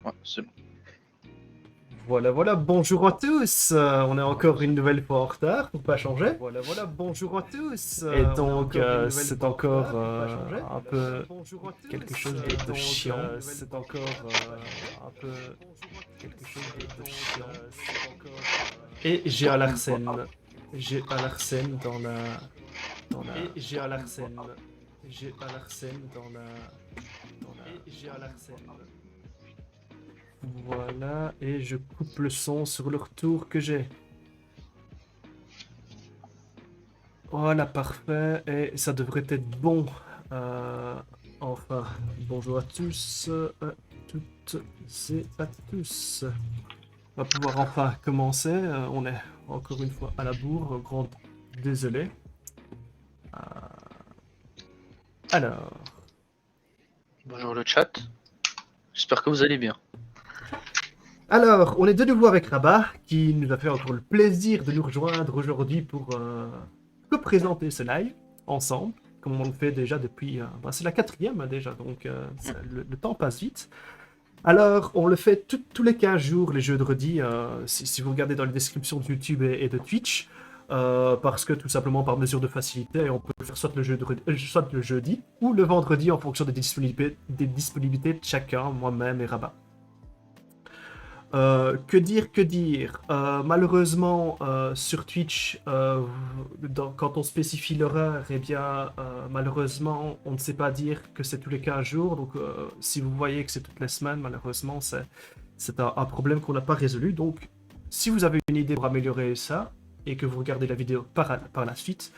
Ouais, c'est bon. Voilà, voilà, bonjour à tous. On est encore une nouvelle fois en retard pour pas changer. Voilà, voilà, bonjour à tous. Et donc, c'est encore un peu quelque chose de chiant. C'est encore un peu quelque chose de chiant. Et j'ai Surtout une fois. Alarsen. J'ai Alarsen dans la. Et j'ai Alarsen. J'ai Alarsen dans la. Et j'ai Alarsen. Voilà, et je coupe le son sur le retour que j'ai. Voilà, parfait, et ça devrait être bon. Euh, enfin, bonjour à tous, à toutes et à tous. On va pouvoir enfin commencer. On est encore une fois à la bourre, grand désolé. Alors, Bonjour le chat. J'espère que vous allez bien. alors, on est de nouveau avec Rabat, qui nous a fait encore le plaisir de nous rejoindre aujourd'hui pour présenter ce live ensemble, comme on le fait déjà depuis... c'est la quatrième déjà, donc le temps passe vite. Alors, on le fait tous les 15 jours, les jeudredis, si vous regardez dans les descriptions de YouTube et de Twitch, parce que tout simplement par mesure de facilité, on peut le faire soit le jeudi ou le vendredi en fonction des disponibilités de chacun, moi-même et Rabat. Que dire, que dire. Malheureusement, sur Twitch, quand on spécifie l'horaire, eh bien, malheureusement, on ne sait pas dire que c'est tous les 15 jours. Donc, si vous voyez que c'est toutes les semaines, malheureusement, c'est un problème qu'on n'a pas résolu. Donc, si vous avez une idée pour améliorer ça et que vous regardez la vidéo par la suite,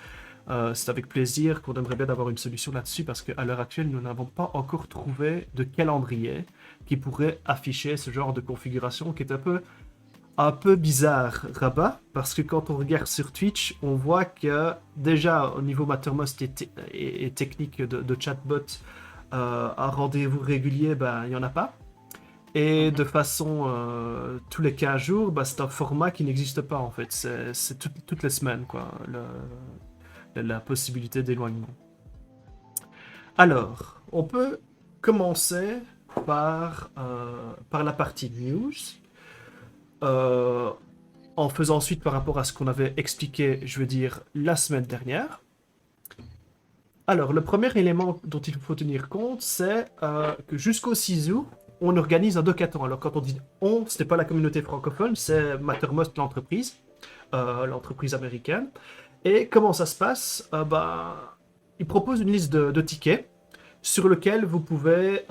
c'est avec plaisir qu'on aimerait bien avoir une solution là-dessus parce qu'à l'heure actuelle, nous n'avons pas encore trouvé de calendrier qui pourrait afficher ce genre de configuration qui est un peu bizarre, Rabat, parce que quand on regarde sur Twitch, on voit que déjà au niveau Mattermost et technique de chatbot, un rendez-vous régulier, ben, il n'y en a pas. Et de façon tous les 15 jours, bah, c'est un format qui n'existe pas en fait. C'est toutes les semaines, quoi, la possibilité d'éloignement. Alors, on peut commencer par la partie news, euh, en faisant ensuite par rapport à ce qu'on avait expliqué, je veux dire, la semaine dernière. Alors, le premier élément dont il faut tenir compte, c'est que jusqu'au 6 août, on organise un hackathon. Alors, quand on dit on, ce n'est pas la communauté francophone, c'est Mattermost, l'entreprise américaine. Et comment ça se passe il propose une liste de tickets sur lequel vous pouvez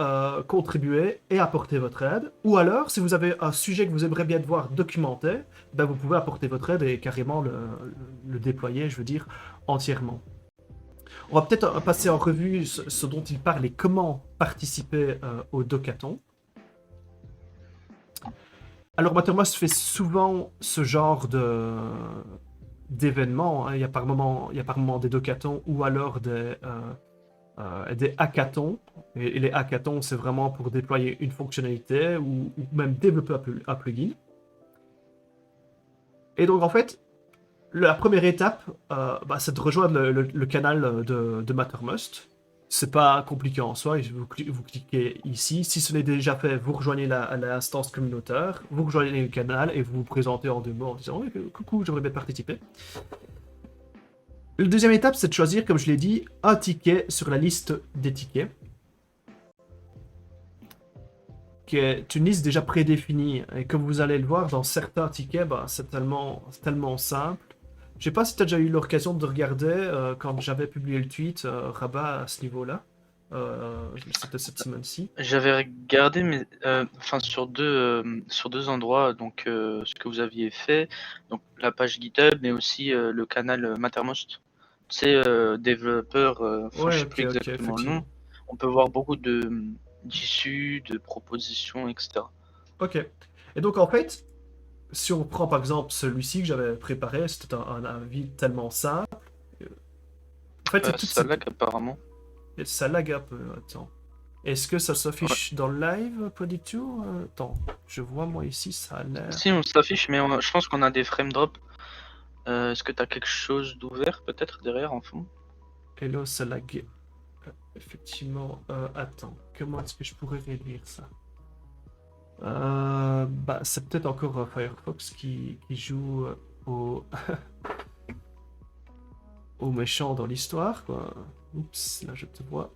contribuer et apporter votre aide. Ou alors, si vous avez un sujet que vous aimeriez bien voir documenté, ben vous pouvez apporter votre aide et carrément le déployer, je veux dire, entièrement. On va peut-être passer en revue ce dont il parle et comment participer au Docathon. Alors, Mattermost fait souvent ce genre d'événements. Hein. Il y a par moment des Docathons ou alors des hackathons. Et les hackathons, c'est vraiment pour déployer une fonctionnalité ou même développer un plugin. Et donc, en fait, la première étape, c'est de rejoindre le canal de Mattermost. C'est pas compliqué en soi, vous cliquez ici. Si ce n'est déjà fait, vous rejoignez l'instance communautaire, vous rejoignez le canal et vous vous présentez en deux mots en disant oui, coucou, j'aimerais bien participer. La deuxième étape, c'est de choisir, comme je l'ai dit, un ticket sur la liste des tickets, qui est une liste déjà prédéfinie. Et comme vous allez le voir, dans certains tickets, c'est tellement simple. Je sais pas si tu as déjà eu l'occasion de regarder quand j'avais publié le tweet Rabat à ce niveau-là. C'était cette semaine-ci. J'avais regardé, mais enfin sur deux endroits, donc ce que vous aviez fait, donc la page GitHub, mais aussi le canal Mattermost. C'est développeur, enfin je Ouais, sais plus ok, exactement le nom. effectivement. On peut voir beaucoup d'issues, de propositions, etc. Ok. Et donc, en fait, si on prend par exemple celui-ci que j'avais préparé, c'était un avis tellement simple. En fait, c'est toute Ça cette. lag apparemment. Ça lag un peu, attends. Est-ce que ça Ouais. s'affiche dans le live? Pas du tout. Attends, je vois moi ici, ça a Si l'air. on s'affiche, mais je pense qu'on a des frame drop. Est-ce que tu as quelque chose d'ouvert peut-être derrière en fond? Hello, ça lag. Effectivement. Attends, comment est-ce que je pourrais réduire ça? Bah, c'est peut-être encore Firefox qui joue au, au méchant dans l'histoire, quoi. Oups, là je te vois.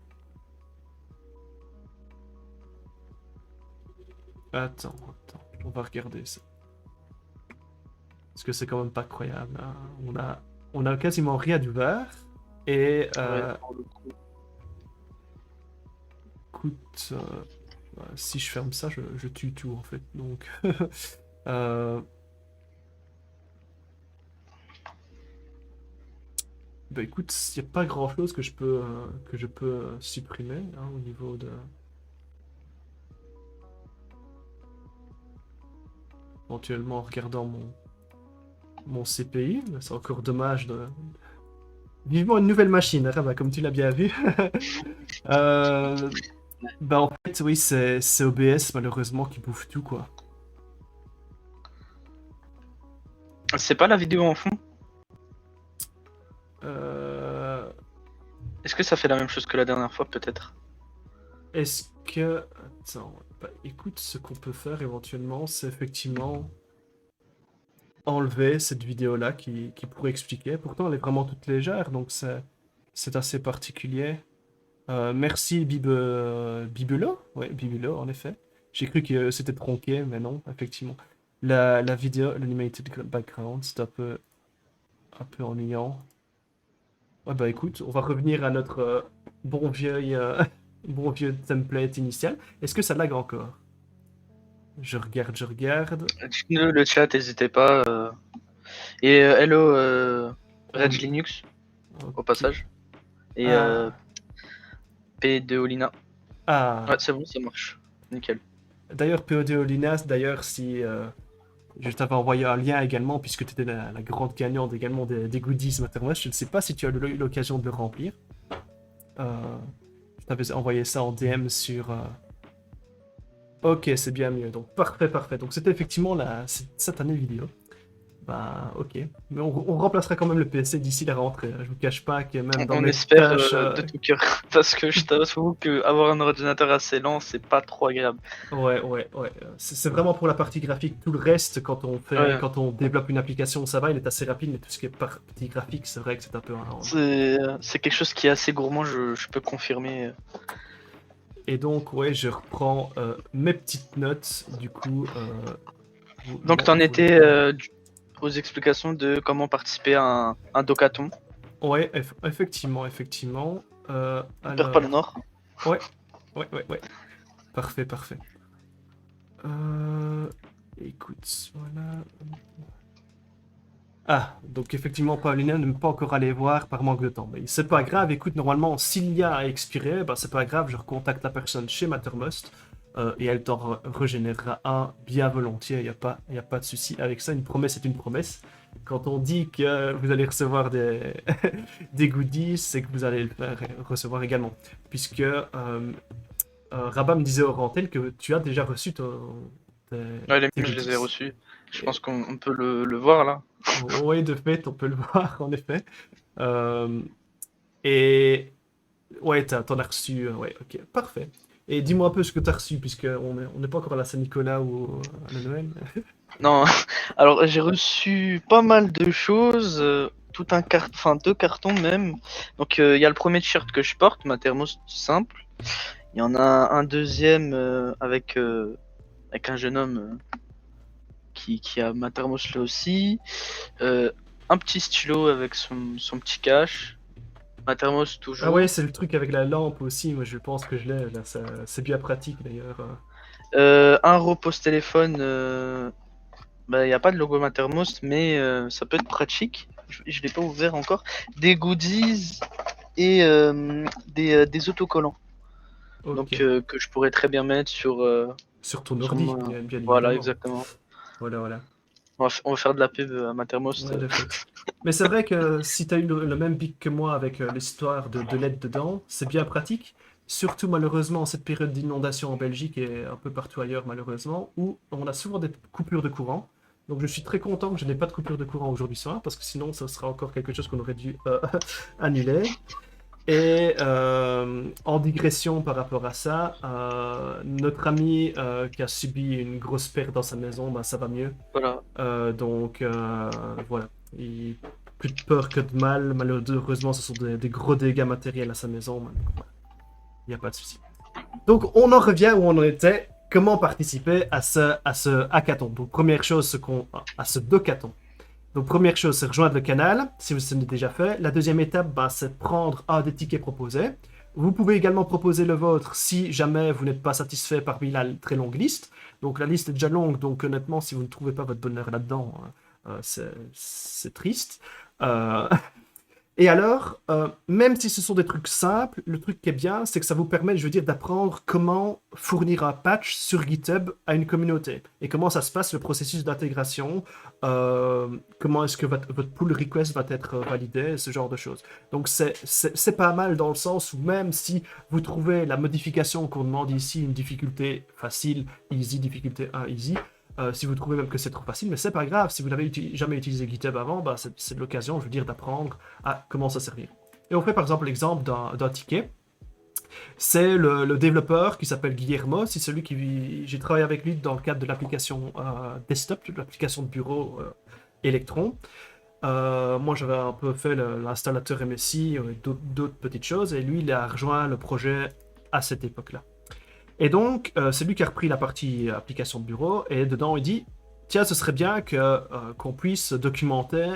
Attends, on va regarder ça. Parce que c'est quand même pas croyable, hein. On a quasiment rien d'ouvert. Et Ouais, pour le coup. écoute, si je ferme ça, je tue tout en fait. Donc, euh, bah écoute, il n'y a pas grand-chose que je peux supprimer hein, au niveau de... Éventuellement en regardant mon CPI, mais c'est encore dommage de... Vivement une nouvelle machine, hein, bah, comme tu l'as bien vu. Euh, Bah en fait, oui, c'est OBS malheureusement qui bouffe tout, quoi. C'est pas la vidéo en fond? Euh, Est-ce que ça fait la même chose que la dernière fois, peut-être? Est-ce que... Attends, bah écoute, ce qu'on peut faire éventuellement, c'est effectivement enlever cette vidéo-là qui pourrait expliquer. Pourtant, elle est vraiment toute légère, donc c'est assez particulier. Merci Bibulo, ouais, Bibulo, en effet. J'ai cru que c'était tronqué, mais non, effectivement. La vidéo, l'animated background, c'est un peu ennuyant. Ouais, bah écoute, on va revenir à notre bon vieux, bon vieux template initial. Est-ce que ça lag encore? Je regarde. Dites-nous le chat, n'hésitez pas. Et hello Reg On... Linux, au Ok. passage. Et Ah, P de Olina. Ouais, ah. c'est bon, ça marche. Nickel. D'ailleurs, POD Linas, d'ailleurs, si je t'avais envoyé un lien également, puisque tu étais la grande gagnante également des goodies Mattermost, je ne sais pas si tu as eu l'occasion de le remplir. Euh, je t'avais envoyé ça en DM sur... Ok, c'est bien mieux. Donc, parfait, parfait. Donc, c'était effectivement cette année vidéo. Bah, ok. Mais on remplacera quand même le PC d'ici la rentrée. Je vous cache pas que même dans On mes espère tâches... de tout cœur. Parce que je t'avoue que avoir un ordinateur assez lent, c'est pas trop agréable. Ouais. C'est vraiment pour la partie graphique. Tout le reste, Ouais, quand on développe une application, ça va, il est assez rapide, mais tout ce qui est partie graphique, c'est vrai que c'est un peu un handicap. c'est quelque chose qui est assez gourmand, je peux confirmer. Et donc, ouais, je reprends mes petites notes. Du coup, Donc, non, t'en vous le étais prenez. aux explications de comment participer à un docathon. Ouais, effectivement. On perd pas le Alors, nord. ouais, ouais. Parfait, parfait. Euh, écoute, voilà. Ah, donc effectivement, Paulina ne peut pas encore aller voir par manque de temps. Mais c'est pas grave, écoute, normalement, s'il y a à expirer, bah, c'est pas grave, je recontacte la personne chez Mattermost et elle t'en régénérera un bien volontiers, y a pas de souci avec ça. Une promesse est une promesse. Quand on dit que vous allez recevoir des goodies, c'est que vous allez le faire recevoir également. Puisque Rabat me disait au Rantel que tu as déjà reçu Ouais, les tes miens, je les ai goodies. reçus. Je pense qu'on peut le voir là. Oui, de fait, on peut le voir, en effet. Euh, et ouais, t'en as reçu. Ouais, ok, parfait. Et dis-moi un peu ce que t'as reçu, puisque on n'est pas encore à la Saint-Nicolas ou à la Noël. Non, alors j'ai reçu pas mal de choses, tout un enfin deux cartons même. Donc il y a le premier t-shirt que je porte, ma thermos simple. Il y en a un deuxième avec un jeune homme qui a ma thermos là aussi. Un petit stylo avec son petit cache. Ma thermos Ah ouais, toujours. c'est le truc avec la lampe aussi. Moi, je pense que je l'ai. Là, c'est bien pratique d'ailleurs. Un repose téléphone. Bah, il n'y a pas de logo Mattermost, mais ça peut être pratique. Je l'ai pas ouvert encore. Des goodies et des autocollants. Ok. Donc que je pourrais très bien mettre Sur ton sur ordi, ma... bien Voilà, évidemment. exactement. Voilà. On va faire de la pub à Mattermost. Ouais, de fait. Mais c'est vrai que si tu as eu le même bic que moi avec l'histoire de LED dedans, c'est bien pratique. Surtout malheureusement en cette période d'inondation en Belgique et un peu partout ailleurs malheureusement, où on a souvent des coupures de courant. Donc je suis très content que je n'ai pas de coupure de courant aujourd'hui soir, parce que sinon ça sera encore quelque chose qu'on aurait dû annuler. Et en digression par rapport à ça, notre ami qui a subi une grosse perte dans sa maison, bah, ça va mieux. Voilà. Donc voilà, plus de peur que de mal. Malheureusement, ce sont des gros dégâts matériels à sa maison. Mais voilà, il n'y a pas de souci. Donc on en revient où on en était. Comment participer à ce hackathon? Donc première chose, à ce dockathon. Donc première chose, c'est rejoindre le canal, si vous l'avez déjà fait. La deuxième étape, bah, c'est prendre un des tickets proposés. Vous pouvez également proposer le vôtre si jamais vous n'êtes pas satisfait parmi la très longue liste. Donc la liste est déjà longue, donc honnêtement, si vous ne trouvez pas votre bonheur là-dedans, c'est triste. Euh, Et alors, même si ce sont des trucs simples, le truc qui est bien, c'est que ça vous permet, je veux dire, d'apprendre comment fournir un patch sur GitHub à une communauté. Et comment ça se passe, le processus d'intégration, comment est-ce que votre pull request va être validé, ce genre de choses. Donc c'est pas mal dans le sens où même si vous trouvez la modification qu'on demande ici, une difficulté facile, easy, difficulté 1, easy, si vous trouvez même que c'est trop facile, mais c'est pas grave, si vous n'avez jamais utilisé GitHub avant, bah, c'est l'occasion, je veux dire, d'apprendre à comment ça servir. Et on fait par exemple l'exemple d'un ticket. C'est le développeur qui s'appelle Guillermo, c'est celui qui... J'ai travaillé avec lui dans le cadre de l'application desktop, de l'application de bureau Electron. Moi, j'avais un peu fait l'installateur MSI, d'autres petites choses, et lui, il a rejoint le projet à cette époque-là. Et donc, c'est lui qui a repris la partie application de bureau, et dedans, il dit, tiens, ce serait bien qu'on puisse documenter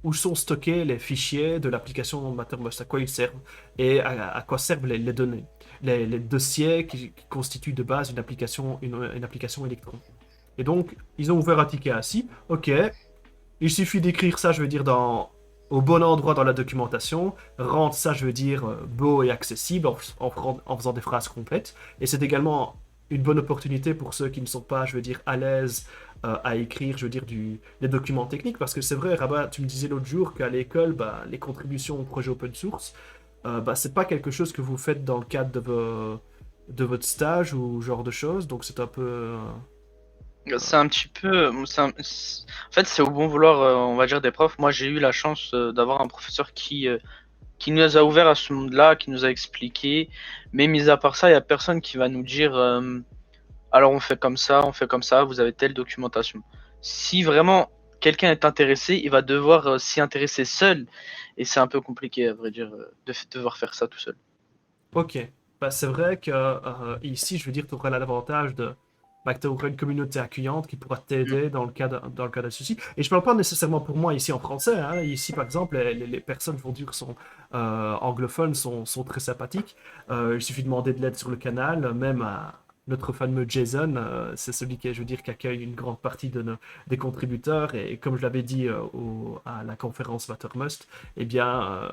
où sont stockés les fichiers de l'application Mattermost, à quoi ils servent, et à quoi servent les données, les dossiers qui constituent de base une application Electron. Et donc, ils ont ouvert un ticket assis, ok, il suffit d'écrire ça, je veux dire, au bon endroit dans la documentation, rendre ça, je veux dire, beau et accessible en faisant des phrases complètes. Et c'est également une bonne opportunité pour ceux qui ne sont pas, je veux dire, à l'aise à écrire, je veux dire, des documents techniques. Parce que c'est vrai, Rabat, tu me disais l'autre jour qu'à l'école, bah, les contributions au projet open source, bah, c'est pas quelque chose que vous faites dans le cadre de votre stage ou ce genre de choses. Donc c'est un peu... C'est un petit peu. En fait, c'est au bon vouloir, on va dire, des profs. Moi, j'ai eu la chance d'avoir un professeur qui nous a ouvert à ce monde-là, qui nous a expliqué. Mais mis à part ça, il n'y a personne qui va nous dire alors on fait comme ça, vous avez telle documentation. Si vraiment quelqu'un est intéressé, il va devoir s'y intéresser seul. Et c'est un peu compliqué, à vrai dire, de devoir faire ça tout seul. Ok, bah, c'est vrai que ici, je veux dire, tu auras l'avantage bah, que tu auras une communauté accueillante qui pourra Mm. t'aider dans le cas de ceci. Et je parle pas nécessairement pour moi ici en français. Hein. Ici, par exemple, les personnes, vont dire, sont anglophones, sont très sympathiques. Il suffit de demander de l'aide sur le canal, même à notre fameux Jason, c'est celui qui, je veux dire, qui accueille une grande partie des contributeurs. Et comme je l'avais dit à la conférence Mattermost, eh bien,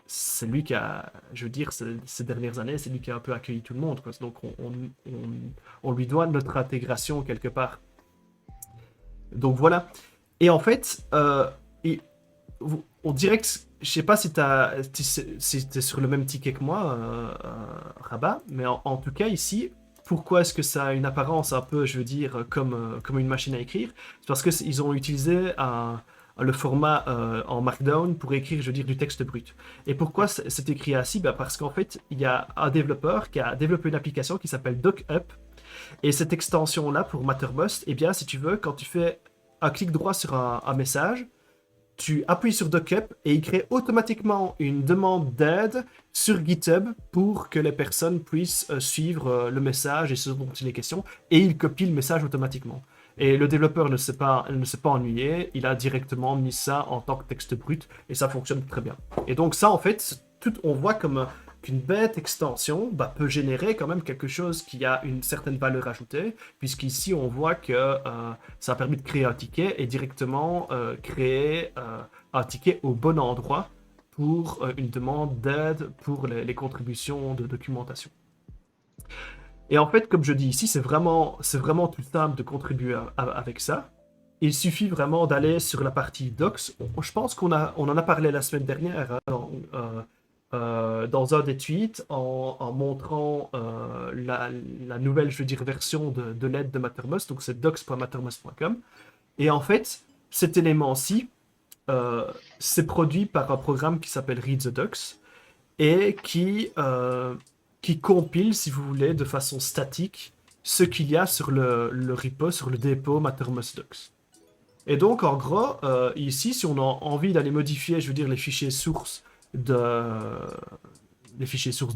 c'est lui qui a, je veux dire, ces dernières années, c'est lui qui a un peu accueilli tout le monde, quoi. Donc on lui doit notre intégration quelque part. Donc voilà. Et en fait, on dirait que, je sais pas si t'es sur le même ticket que moi, Rabat, mais en tout cas ici, pourquoi est-ce que ça a une apparence un peu, je veux dire, comme une machine à écrire? C'est parce qu'ils ont utilisé le format en Markdown pour écrire, je veux dire, du texte brut. Et pourquoi c'est écrit ainsi? Bah parce qu'en fait, il y a un développeur qui a développé une application qui s'appelle DocUp. Et cette extension-là, pour Mattermost, eh bien, si tu veux, quand tu fais un clic droit sur un message, tu appuies sur DocUp et il crée automatiquement une demande d'aide sur GitHub pour que les personnes puissent suivre le message et ce dont il est question, et il copie le message automatiquement. Et le développeur ne s'est pas ennuyé, il a directement mis ça en tant que texte brut et ça fonctionne très bien. Et donc ça, en fait, on voit comme qu'une bête extension bah, peut générer quand même quelque chose qui a une certaine valeur ajoutée, puisqu'ici on voit que ça a permis de créer un ticket et directement créer un ticket au bon endroit pour une demande d'aide pour les contributions de documentation. Et en fait, comme je dis ici, c'est vraiment tout simple de contribuer avec ça. Il suffit vraiment d'aller sur la partie Docs. Je pense on en a parlé la semaine dernière, hein, dans un des tweets en montrant la nouvelle, je veux dire, version de l'aide de Mattermost. Donc c'est docs.mattermost.com. Et en fait, cet élément-ci, c'est produit par un programme qui s'appelle Read the Docs. et qui compile, si vous voulez, de façon statique, ce qu'il y a sur le repo, sur le dépôt Mattermost Docs. Et donc, en gros, ici, si on a envie d'aller modifier, je veux dire, les fichiers sources de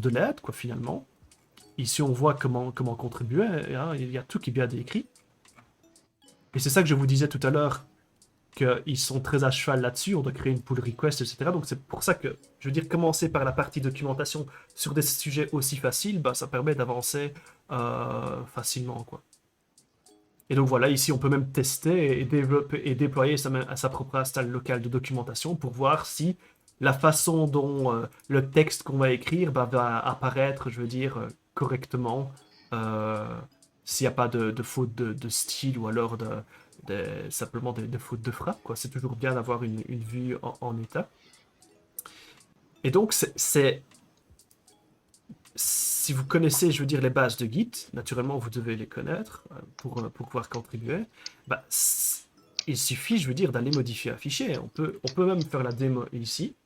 l'aide, quoi, finalement. Ici, on voit comment contribuer, hein, il y a tout qui est bien décrit. Et c'est ça que je vous disais tout à l'heure, qu'ils sont très à cheval là-dessus, on doit créer une pull request, etc. Donc c'est pour ça que, je veux dire, commencer par la partie documentation sur des sujets aussi faciles, bah, ça permet d'avancer facilement, quoi. Et donc voilà, ici on peut même tester et développer et déployer sa propre install locale de documentation pour voir si la façon dont le texte qu'on va écrire bah, va apparaître, je veux dire, correctement, s'il n'y a pas de faute de style ou alors simplement de faute de frappe, quoi. C'est toujours bien d'avoir une vue en état. Et donc, si vous connaissez, je veux dire, les bases de Git, naturellement, vous devez les connaître pour pouvoir contribuer. Bah, il suffit, je veux dire, d'aller modifier un fichier. On peut même faire la démo ici.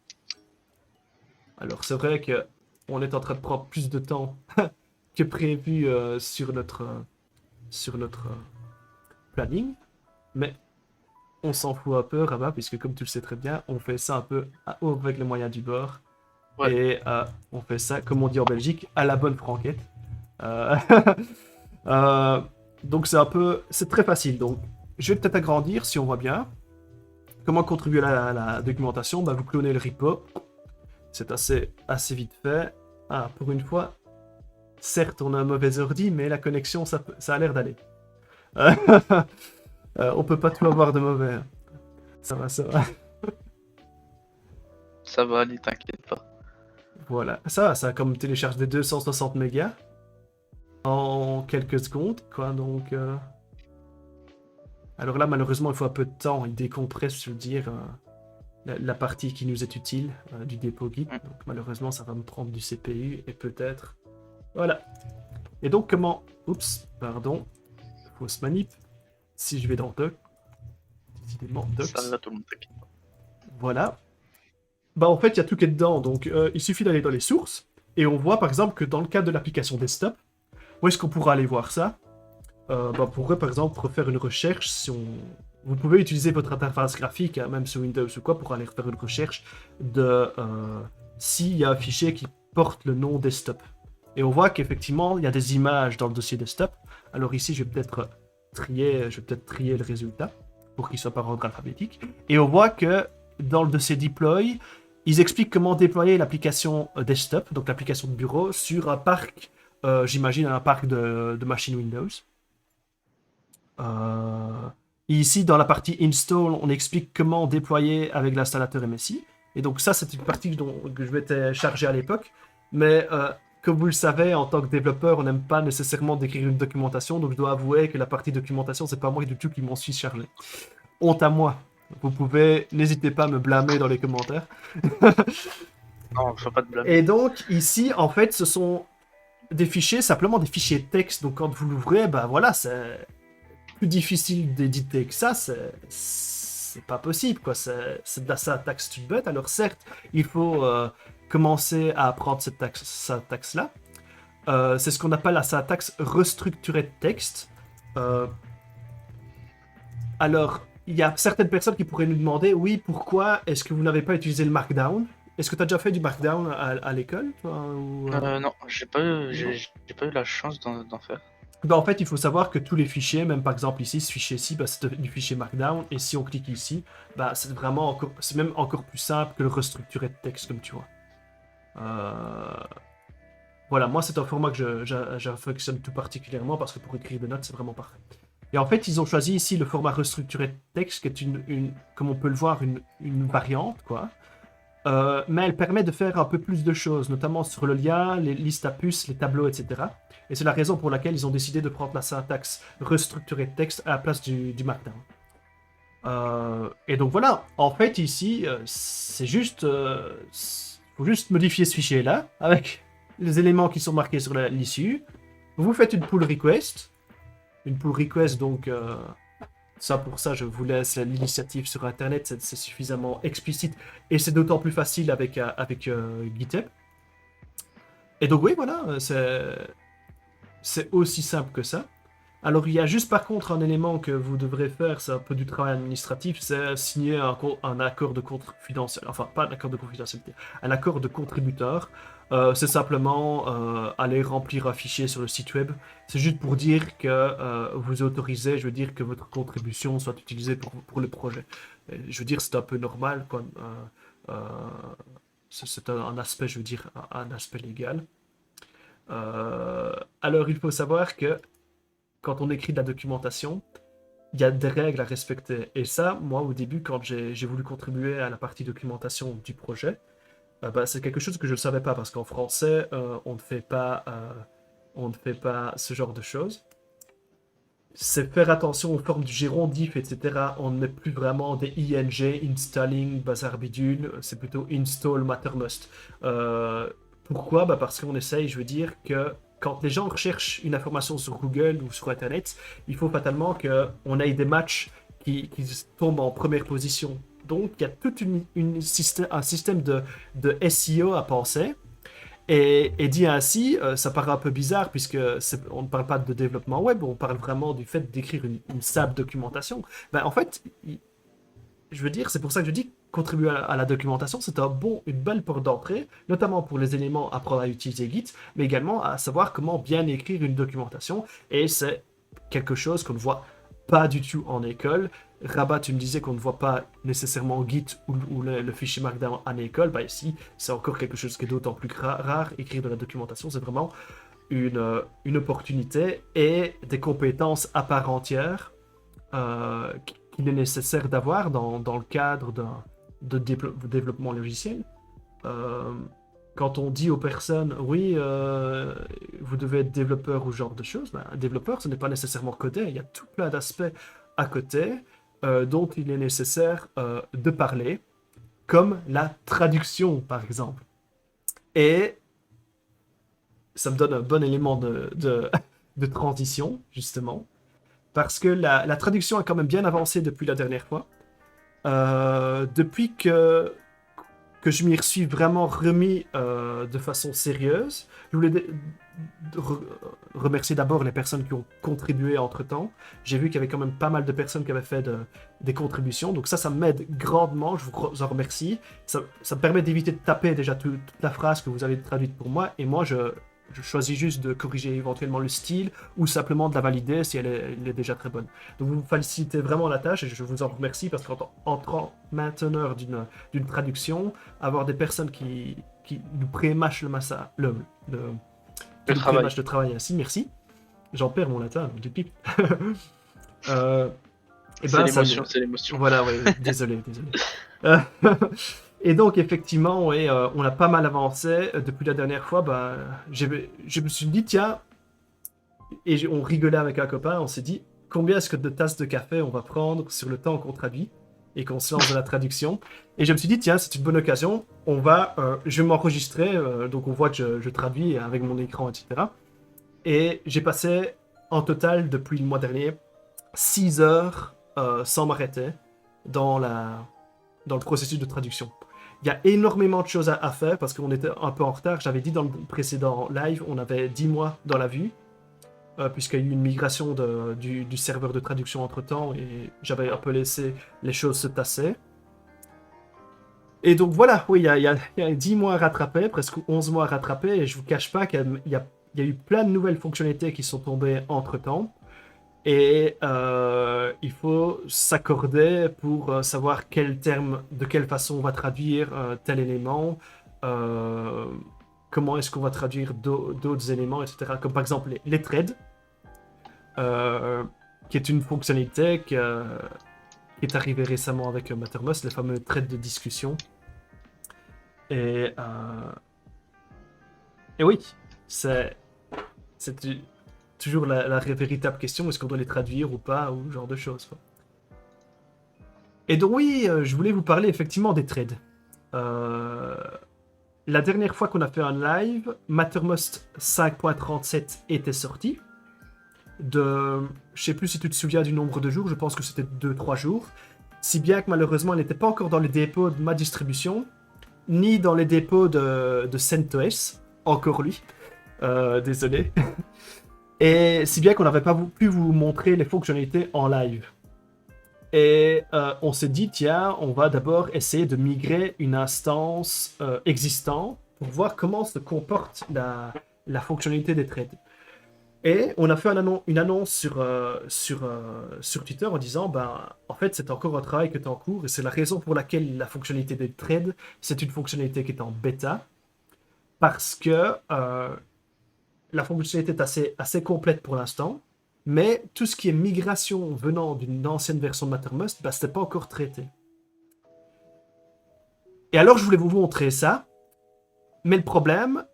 Alors, c'est vrai que on est en train de prendre plus de temps que prévu sur notre planning, mais on s'en fout un peu, Rabat, puisque comme tu le sais très bien, on fait ça un peu avec les moyens du bord. Ouais. Et on fait ça, comme on dit en Belgique, à la bonne franquette. Euh, donc c'est très facile. Donc je vais peut-être agrandir si on voit bien. Comment contribuer à la documentation? Bah, vous clonez le repo. C'est assez vite fait. Ah, pour une fois, certes on a un mauvais ordi, mais la connexion ça a l'air d'aller. On peut pas tout avoir de mauvais. Ça va, ça va. Ça va aller, t'inquiète pas. Voilà, ça comme télécharge des 260 mégas en quelques secondes, quoi, donc... Alors là, malheureusement, il faut un peu de temps, il décompresse, je veux dire, la partie qui nous est utile du dépôt Git, donc malheureusement, ça va me prendre du CPU, et peut-être... Voilà. Et donc, comment... Oups, pardon, fausse manip, si je vais dans Doc, décidément, Docs, Ça va, tout le monde, t'inquiète pas. voilà. Bah en fait, il y a tout qui est dedans, donc il suffit d'aller dans les sources, et on voit par exemple que dans le cadre de l'application desktop, où est-ce qu'on pourra aller voir ça? Bah, on pourrait par exemple refaire une recherche, vous pouvez utiliser votre interface graphique, hein, même sur Windows ou quoi, pour aller faire une recherche de s'il y a un fichier qui porte le nom desktop. Et on voit qu'effectivement, il y a des images dans le dossier desktop. Alors ici, je vais peut-être trier le résultat, pour qu'il soit par ordre alphabétique. Et on voit que dans le dossier deploy, ils expliquent comment déployer l'application desktop, donc l'application de bureau, sur un parc, j'imagine un parc de machines Windows. Et ici, dans la partie install, on explique comment déployer avec l'installateur MSI. Et donc ça, c'est une partie que je m'étais chargé à l'époque. Mais comme vous le savez, en tant que développeur, on n'aime pas nécessairement d'écrire une documentation. Donc je dois avouer que la partie documentation, c'est pas moi du tout qui m'en suis chargé. Honte à moi. Vous pouvez, n'hésitez pas à me blâmer dans les commentaires. Non, faut pas te blâmer. Et donc, ici, en fait, ce sont des fichiers, simplement des fichiers texte. Donc, quand vous l'ouvrez, bah voilà, c'est plus difficile d'éditer que ça. C'est pas possible, quoi. C'est de la syntaxe toute bête. Alors, certes, il faut commencer à apprendre cette syntaxe-là. C'est ce qu'on appelle la syntaxe restructurée de texte. Alors, il y a certaines personnes qui pourraient nous demander, oui, pourquoi est-ce que vous n'avez pas utilisé le Markdown? Est-ce que tu as déjà fait du Markdown à l'école, toi, ou, Non, j'ai pas eu la chance d'en faire. Ben, en fait, il faut savoir que tous les fichiers, même par exemple ici, ce fichier-ci, bah, c'est du fichier Markdown, et si on clique ici, bah, c'est même encore plus simple que le restructuré de texte, comme tu vois. Voilà, moi c'est un format que j'affectionne tout particulièrement parce que pour écrire des notes, c'est vraiment parfait. Et en fait, ils ont choisi ici le format restructuré de texte, qui est comme on peut le voir, une variante, quoi. Mais elle permet de faire un peu plus de choses, notamment sur le lien, les listes à puces, les tableaux, etc. Et c'est la raison pour laquelle ils ont décidé de prendre la syntaxe restructurée de texte à la place du Markdown. Et donc voilà, en fait ici, c'est juste... faut juste modifier ce fichier-là, avec les éléments qui sont marqués sur l'issue. Vous faites une pull request. Une pull request, donc... pour ça, je vous laisse l'initiative sur Internet, c'est suffisamment explicite, et c'est d'autant plus facile avec GitHub. Et donc oui, voilà, c'est aussi simple que ça. Alors il y a juste par contre un élément que vous devrez faire, c'est un peu du travail administratif, c'est signer un accord de confidentialité, enfin pas un accord de confidentialité, un accord de contributeur. C'est simplement aller remplir un fichier sur le site web. C'est juste pour dire que vous autorisez, je veux dire, que votre contribution soit utilisée pour le projet. Et je veux dire, c'est un peu normal, quoi. C'est un aspect, je veux dire, un aspect légal. Alors il faut savoir que quand on écrit de la documentation, il y a des règles à respecter. Et ça, moi, au début, quand j'ai voulu contribuer à la partie documentation du projet, bah, c'est quelque chose que je ne savais pas, parce qu'en français, on ne fait pas ce genre de choses. C'est faire attention aux formes du gérondif, etc. On ne met plus vraiment des ing, installing, bazar bidule, c'est plutôt install Mattermost. Pourquoi? Bah parce qu'on essaye, je veux dire, que quand les gens recherchent une information sur Google ou sur Internet, il faut fatalement qu'on ait des matchs qui tombent en première position. Donc, il y a tout un système de SEO à penser. Et dit ainsi, ça paraît un peu bizarre puisque on ne parle pas de développement web, on parle vraiment du fait d'écrire une simple documentation. Ben, en fait, je veux dire, c'est pour ça que je dis contribuer à la documentation, c'est une belle porte d'entrée, notamment pour les éléments à apprendre à utiliser Git, mais également à savoir comment bien écrire une documentation. Et c'est quelque chose qu'on ne voit pas du tout en école. Rabat, tu me disais qu'on ne voit pas nécessairement Git ou le fichier Markdown en école. Bah ici, c'est encore quelque chose qui est d'autant plus rare. Écrire de la documentation, c'est vraiment une opportunité et des compétences à part entière qu'il est nécessaire d'avoir dans le cadre de développement logiciel. Quand on dit aux personnes, oui, vous devez être développeur ou ce genre de choses, ben, un développeur, ce n'est pas nécessairement coder. Il y a tout plein d'aspects à côté dont il est nécessaire de parler, comme la traduction, par exemple. Et ça me donne un bon élément de transition, justement, parce que la traduction a quand même bien avancé depuis la dernière fois. Depuis que je m'y suis vraiment remis de façon sérieuse. Je voulais remercier d'abord les personnes qui ont contribué entre-temps. J'ai vu qu'il y avait quand même pas mal de personnes qui avaient fait des contributions. Donc ça m'aide grandement, je vous en remercie. Ça me permet d'éviter de taper déjà toute la phrase que vous avez traduite pour moi. Et moi, je choisis juste de corriger éventuellement le style ou simplement de la valider si elle est déjà très bonne. Donc vous me facilitez vraiment la tâche et je vous en remercie parce qu'en tant mainteneur d'une traduction, avoir des personnes qui nous pré-mâchent le travail. Le travail ainsi, merci. J'en perds mon latin depuis. C'est l'émotion. Voilà, ouais, désolé. Et donc, effectivement, ouais, on a pas mal avancé. Depuis la dernière fois, bah, je me suis dit, tiens, et on rigolait avec un copain, on s'est dit, combien est-ce que de tasses de café on va prendre sur le temps qu'on traduit et qu'on se lance dans la traduction. Et je me suis dit, tiens, c'est une bonne occasion, je vais m'enregistrer, donc on voit que je traduis avec mon écran, etc. Et j'ai passé, en total, depuis le mois dernier, 6 heures sans m'arrêter dans le processus de traduction. Il y a énormément de choses à faire parce qu'on était un peu en retard. J'avais dit dans le précédent live, on avait 10 mois dans la vue, puisqu'il y a eu une migration du serveur de traduction entre-temps et j'avais un peu laissé les choses se tasser. Et donc voilà, oui, il y a 10 mois à rattraper, presque 11 mois à rattraper, et je vous cache pas qu'il y a eu plein de nouvelles fonctionnalités qui sont tombées entre-temps. Et il faut s'accorder pour savoir quel terme, de quelle façon on va traduire tel élément, comment est-ce qu'on va traduire d'autres éléments, etc. Comme par exemple les threads, qui est une fonctionnalité qui est arrivée récemment avec Mattermost, les fameux threads de discussion. Et oui, c'est toujours la véritable question, est-ce qu'on doit les traduire ou pas, ou ce genre de choses. Et donc oui, je voulais vous parler effectivement des threads. La dernière fois qu'on a fait un live, Mattermost 5.37 était sorti. Je sais plus si tu te souviens du nombre de jours, je pense que c'était 2-3 jours. Si bien que malheureusement, elle n'était pas encore dans les dépôts de ma distribution, ni dans les dépôts de CentOS. encore lui. Désolé. Et si bien qu'on n'avait pas pu vous montrer les fonctionnalités en live. Et on s'est dit, tiens, on va d'abord essayer de migrer une instance existante pour voir comment se comporte la fonctionnalité des threads. Et on a fait une annonce sur Twitter en disant, en fait, c'est encore un travail qui est en cours et c'est la raison pour laquelle la fonctionnalité des threads, c'est une fonctionnalité qui est en bêta. Parce que la fonctionnalité est assez complète pour l'instant, mais tout ce qui est migration venant d'une ancienne version de Mattermost, c'était pas encore traité. Et alors, je voulais vous montrer ça, mais le problème,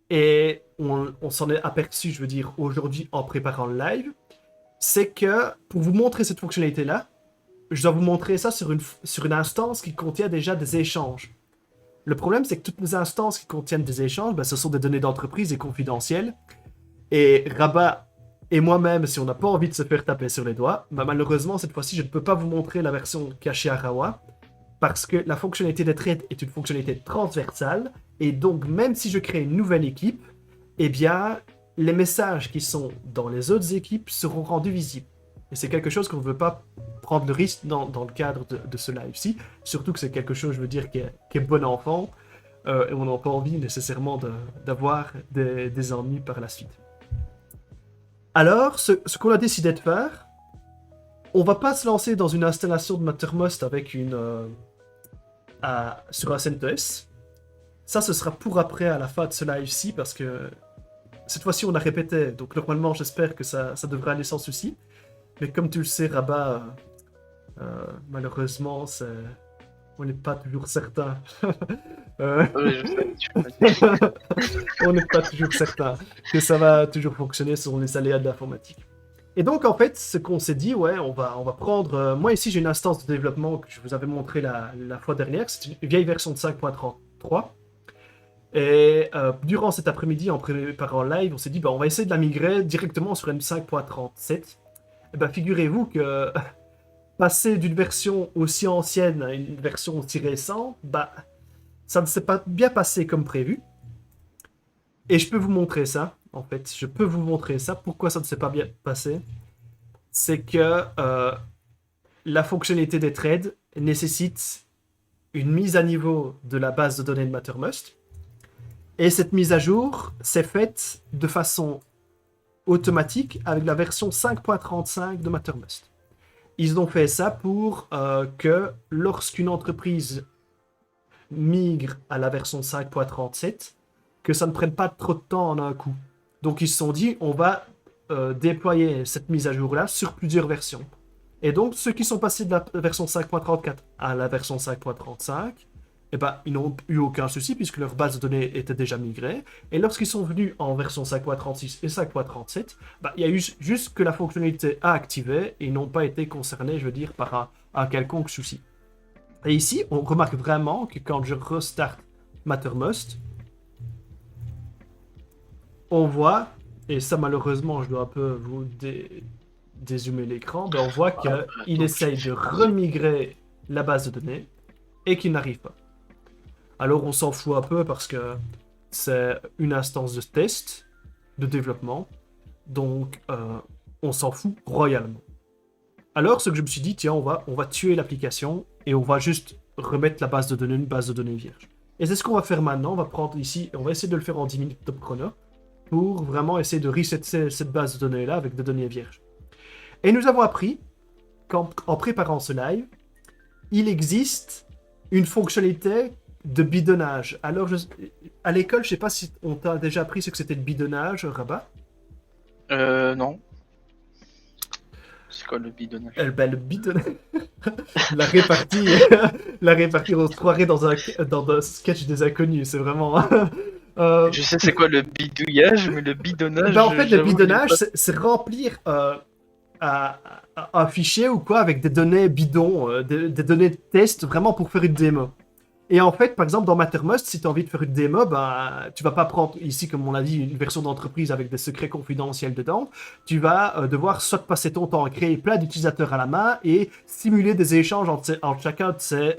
et on s'en est aperçu, je veux dire, aujourd'hui en préparant le live, c'est que pour vous montrer cette fonctionnalité-là, je dois vous montrer ça sur une instance qui contient déjà des échanges. Le problème, c'est que toutes les instances qui contiennent des échanges, ce sont des données d'entreprise et confidentielles. Et Rabat et moi-même, si on n'a pas envie de se faire taper sur les doigts, malheureusement, cette fois-ci, je ne peux pas vous montrer la version cachée à Rawa, parce que la fonctionnalité des threads est une fonctionnalité transversale, et donc même si je crée une nouvelle équipe, eh bien, les messages qui sont dans les autres équipes seront rendus visibles. Et c'est quelque chose qu'on ne veut pas prendre le risque dans le cadre de ce live-ci, surtout que c'est quelque chose, je veux dire, qui est bon enfant, et on n'a pas envie nécessairement d'avoir des ennuis par la suite. Alors, ce qu'on a décidé de faire, on va pas se lancer dans une installation de Mattermost avec sur un CentOS. Ça, ce sera pour après, à la fin de ce live-ci, parce que cette fois-ci, on a répété, donc normalement, j'espère que ça devrait aller sans souci. Mais comme tu le sais, Rabat, malheureusement, on n'est pas toujours certain. Oui, je sais, On n'est pas toujours certain que ça va toujours fonctionner selon les aléas de l'informatique. Et donc, en fait, ce qu'on s'est dit, ouais, on va prendre... moi, ici, j'ai une instance de développement que je vous avais montré la fois dernière. C'est une vieille version de 5.33. Et durant cet après-midi, en préparant live, on s'est dit, on va essayer de la migrer directement sur une 5.37. Et figurez-vous que passer d'une version aussi ancienne à une version aussi récente, ça ne s'est pas bien passé comme prévu. Et je peux vous montrer ça, en fait. Je peux vous montrer ça. Pourquoi ça ne s'est pas bien passé? C'est que la fonctionnalité des threads nécessite une mise à niveau de la base de données de Mattermost. Et cette mise à jour s'est faite de façon automatique avec la version 5.35 de Mattermost. Ils ont fait ça pour que lorsqu'une entreprise migre à la version 5.37, que ça ne prenne pas trop de temps en un coup. Donc ils se sont dit, on va déployer cette mise à jour-là sur plusieurs versions. Et donc ceux qui sont passés de la version 5.34 à la version 5.35, ils n'ont eu aucun souci puisque leur base de données était déjà migrée. Et lorsqu'ils sont venus en version 5.36 et 5.37, il y a eu juste que la fonctionnalité a activé et ils n'ont pas été concernés, je veux dire, par un quelconque souci. Et ici, on remarque vraiment que quand je restarte Mattermost, on voit, et ça malheureusement je dois un peu vous dézoomer l'écran, on voit qu'il essaye de remigrer la base de données et qu'il n'arrive pas. Alors on s'en fout un peu parce que c'est une instance de test, de développement, donc on s'en fout royalement. Alors ce que je me suis dit, tiens, on va tuer l'application et on va juste remettre la base de données, une base de données vierge. Et c'est ce qu'on va faire maintenant, on va prendre ici, on va essayer de le faire en 10 minutes top chrono, pour vraiment essayer de resetter cette base de données-là avec des données vierges. Et nous avons appris qu'en préparant ce live, il existe une fonctionnalité de bidonnage. Alors, à l'école, je ne sais pas si on t'a déjà appris ce que c'était le bidonnage, Rabat. Non. C'est quoi le bidonnage? Le bidonnage... la répartie, on se croirait dans un sketch des inconnus, c'est vraiment... Je sais c'est quoi le bidouillage, mais le bidonnage... en fait, le bidonnage, c'est remplir un fichier ou quoi avec des données bidons, des données de test, vraiment pour faire une démo. Et en fait, par exemple, dans Mattermost, si tu as envie de faire une démo, tu vas pas prendre ici, comme on l'a dit, une version d'entreprise avec des secrets confidentiels dedans. Tu vas devoir soit passer ton temps à créer plein d'utilisateurs à la main et simuler des échanges entre chacun de ces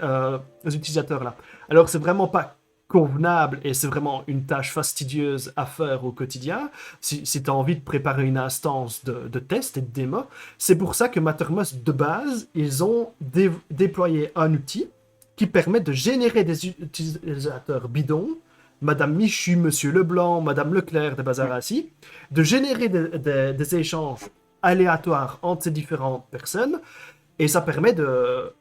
utilisateurs-là. Alors, c'est vraiment pas convenable et c'est vraiment une tâche fastidieuse à faire au quotidien, si tu as envie de préparer une instance de test et de démo, c'est pour ça que Mattermost, de base, ils ont déployé un outil qui permet de générer des utilisateurs bidons, Madame Michu, Monsieur Leblanc, Madame Leclerc, des bazars assis, de générer des échanges aléatoires entre ces différentes personnes, et ça permet de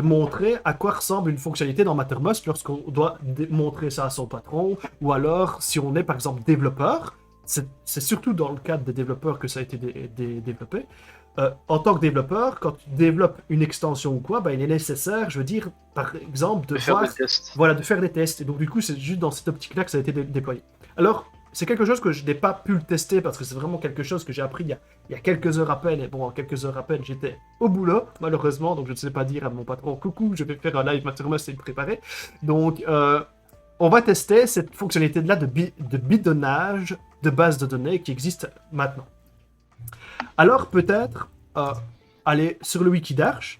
montrer à quoi ressemble une fonctionnalité dans Mattermost lorsqu'on doit montrer ça à son patron, ou alors si on est par exemple développeur, c'est surtout dans le cadre des développeurs que ça a été développé. En tant que développeur, quand tu développes une extension ou quoi, bah, il est nécessaire, je veux dire, par exemple, de faire des tests. Voilà, de faire des tests. Et donc du coup, c'est juste dans cette optique-là que ça a été déployé. Alors, c'est quelque chose que je n'ai pas pu le tester parce que c'est vraiment quelque chose que j'ai appris il y a quelques heures à peine. Et bon, en quelques heures à peine, j'étais au boulot, malheureusement. Donc, je ne sais pas dire à mon patron, coucou, je vais faire un live Mattermost et le préparer. Donc, on va tester cette fonctionnalité-là de bidonnage de base de données qui existe maintenant. Alors, peut-être, aller sur le wiki d'Arch.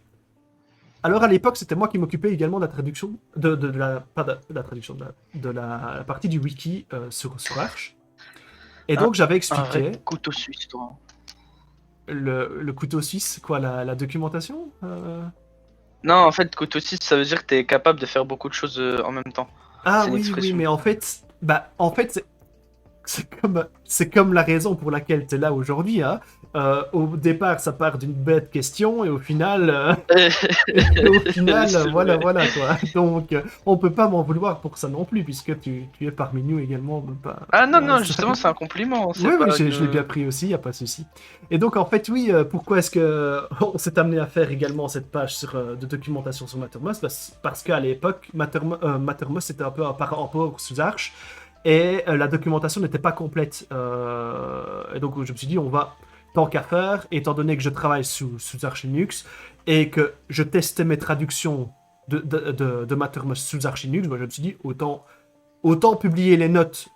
Alors, à l'époque, c'était moi qui m'occupais également de la traduction, pas de la traduction, de la partie du wiki sur Arch. Et donc, j'avais Un expliqué vrai couteau suisse, toi. le couteau suisse, quoi, la documentation Non, en fait, couteau suisse, ça veut dire que t'es capable de faire beaucoup de choses en même temps. Ah C'est une oui, expression. mais en fait, c'est comme la raison pour laquelle tu es là aujourd'hui. Hein. Au départ, ça part d'une bête question et au final, C'est vrai. voilà quoi. Donc, on peut pas m'en vouloir pour ça non plus, puisque tu es parmi nous également. Ah non, non, justement, c'est un compliment. Oui, C'est oui, pas je l'ai bien une. pris aussi, y a pas de souci. Et donc, en fait, oui, pourquoi est-ce que on s'est amené à faire également cette page de documentation sur Mattermost? Parce qu'à l'époque, Mattermost était un peu un parent pauvre sous Arch, et la documentation n'était pas complète. Et donc, je me suis dit, on va, tant qu'à faire, étant donné que je travaille sous Arch Linux, et que je testais mes traductions de Mattermost sous Arch Linux, moi, je me suis dit, autant publier les notes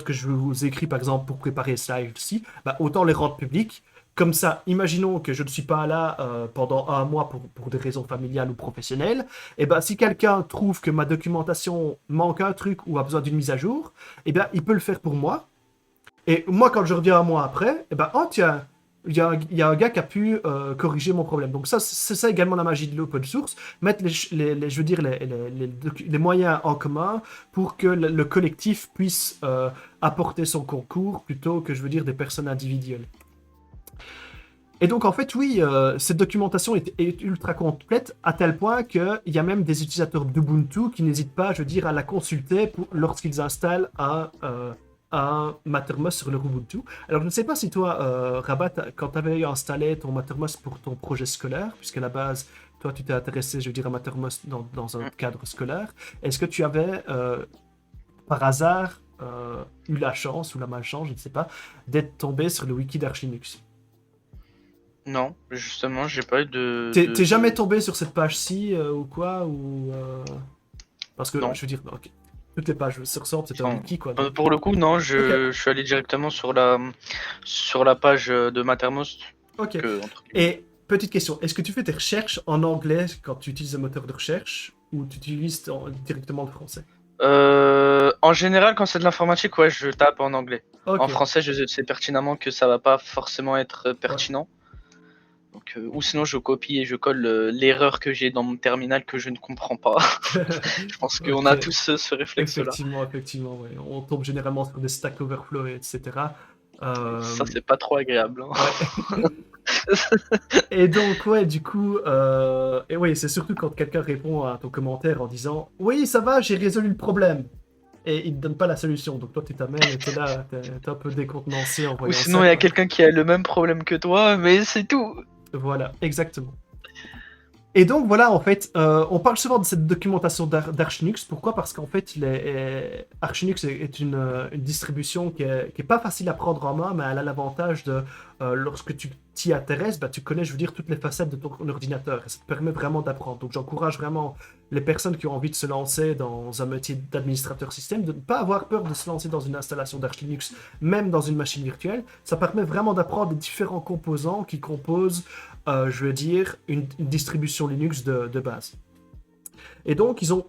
que je vous écris par exemple pour préparer ce live-ci, bah, autant les rendre publiques. Comme ça, imaginons que je ne suis pas là pendant un mois pour des raisons familiales ou professionnelles. Et ben, si quelqu'un trouve que ma documentation manque un truc ou a besoin d'une mise à jour, et ben, il peut le faire pour moi. Et moi, quand je reviens un mois après, et ben, oh tiens, il y a un gars qui a pu corriger mon problème. Donc ça, c'est ça également la magie de l'open source, mettre je veux dire, les moyens en commun pour que le collectif puisse apporter son concours plutôt que, je veux dire, des personnes individuelles. Et donc, en fait, oui, cette documentation est ultra complète à tel point qu'il y a même des utilisateurs d'Ubuntu qui n'hésitent pas, je veux dire, à la consulter lorsqu'ils installent un Mattermost sur le Ubuntu. Alors, je ne sais pas si toi, Rabat, quand tu avais installé ton Mattermost pour ton projet scolaire, puisqu'à la base, toi, tu t'es intéressé, je veux dire, à Mattermost dans un cadre scolaire, est-ce que tu avais, par hasard, eu la chance ou la malchance, je ne sais pas, d'être tombé sur le wiki d'Arch Linux? Non, justement, j'ai pas eu T'es jamais tombé sur cette page-ci ou quoi ou Parce que, Non. je veux dire, ok, toutes les pages se ressemblent, c'est un Enfin, wiki, quoi. Donc... pour le coup, non, Ok, je suis allé directement sur la page de Mattermost. ok. Entre guillemets. Et petite question, est-ce que tu fais tes recherches en anglais quand tu utilises un moteur de recherche ou tu utilises directement le français? En général, quand c'est de l'informatique, ouais, je tape en anglais. En Ok, français, je sais pertinemment que ça va pas forcément être ouais. pertinent. Donc, ou sinon, je copie et je colle l'erreur que j'ai dans mon terminal que je ne comprends pas. Je pense qu'on Ok, a tous ce réflexe-là. effectivement, ouais. On tombe généralement sur des Stack Overflow, etc. Ça, c'est pas trop agréable. Hein. Ouais. Et donc, ouais, du coup, et oui, c'est surtout quand quelqu'un répond à ton commentaire en disant oui, ça va, j'ai résolu le problème. Et il ne donne pas la solution. Donc, toi, tu t'amènes et t'es là, t'es un peu décontenancé en Ou voyant sinon, ça, il y a quoi. quelqu'un qui a le même problème que toi, mais c'est tout. Voilà, exactement. Et donc voilà, en fait, on parle souvent de cette documentation d'Arch Linux. Pourquoi? Parce qu'en fait, Arch Linux est une distribution qui est pas facile à prendre en main, mais elle a l'avantage de, lorsque tu t'y intéresses, bah, tu connais, je veux dire, toutes les facettes de ton ordinateur. Et ça te permet vraiment d'apprendre. Donc j'encourage vraiment les personnes qui ont envie de se lancer dans un métier d'administrateur système, de ne pas avoir peur de se lancer dans une installation d'Arch Linux, même dans une machine virtuelle. Ça permet vraiment d'apprendre les différents composants qui composent je veux dire, une distribution Linux de base. Et donc, ils ont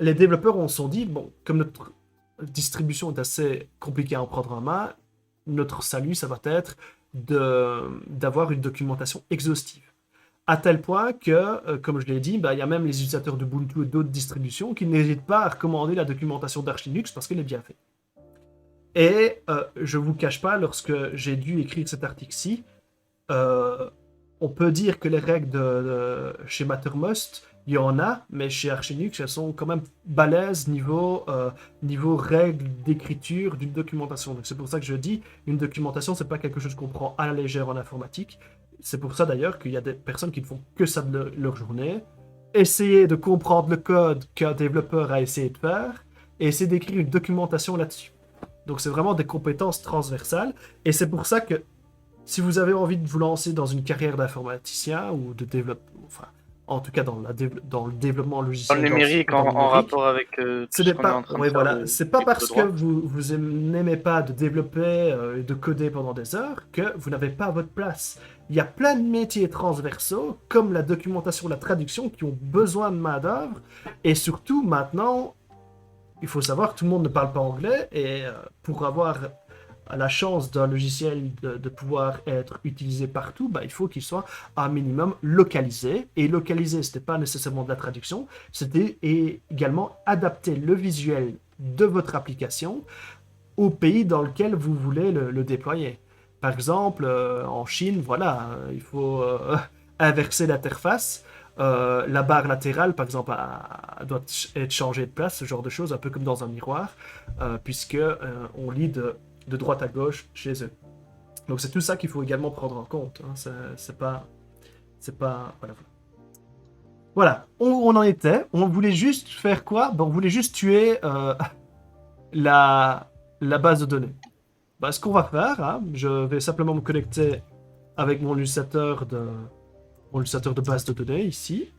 les développeurs on se sont dit, bon, comme notre distribution est assez compliquée à en prendre en main, notre salut, ça va être d'avoir une documentation exhaustive. À tel point que, comme je l'ai dit, bah, il y a même les utilisateurs d'Ubuntu et d'autres distributions qui n'hésitent pas à recommander la documentation d'Arch Linux parce qu'elle est bien faite. Et je ne vous cache pas, lorsque j'ai dû écrire cet article-ci, on peut dire que les règles chez Mattermost, il y en a, mais chez Arch Linux, elles sont quand même balèzes niveau règles d'écriture d'une documentation. Donc c'est pour ça que je dis, une documentation, c'est pas quelque chose qu'on prend à la légère en informatique. C'est pour ça d'ailleurs qu'il y a des personnes qui ne font que ça de leur journée. Essayer de comprendre le code qu'un développeur a essayé de faire et essayer d'écrire une documentation là-dessus. Donc c'est vraiment des compétences transversales. Et c'est pour ça que si vous avez envie de vous lancer dans une carrière d'informaticien ou de développeur, enfin, en tout cas dans le développement Dans logiciel, le numérique, dans le en numérique, rapport avec tout ce ce n'est qu'on est en pas, train de ouais, faire voilà, c'est pas de parce que droite. vous n'aimez pas de développer et de coder pendant des heures que vous n'avez pas votre place. Il y a plein de métiers transversaux, comme la documentation, la traduction, qui ont besoin de main-d'œuvre. Et surtout, maintenant, il faut savoir que tout le monde ne parle pas anglais. Et pour avoir la chance d'un logiciel de pouvoir être utilisé partout, bah, il faut qu'il soit un minimum localisé. Et localisé, ce n'était pas nécessairement de la traduction, c'était également adapter le visuel de votre application au pays dans lequel vous voulez le déployer. Par exemple, en Chine, voilà, il faut inverser l'interface. La barre latérale, par exemple, doit être changée de place, ce genre de choses, un peu comme dans un miroir, puisque on lit de droite à gauche chez eux. Donc c'est tout ça qu'il faut également prendre en compte. Hein. C'est pas, voilà. Voilà, on en était. On voulait juste faire quoi? On voulait juste tuer la base de données. Bah, ce qu'on va faire, hein, je vais simplement me connecter avec mon utilisateur de base de données ici.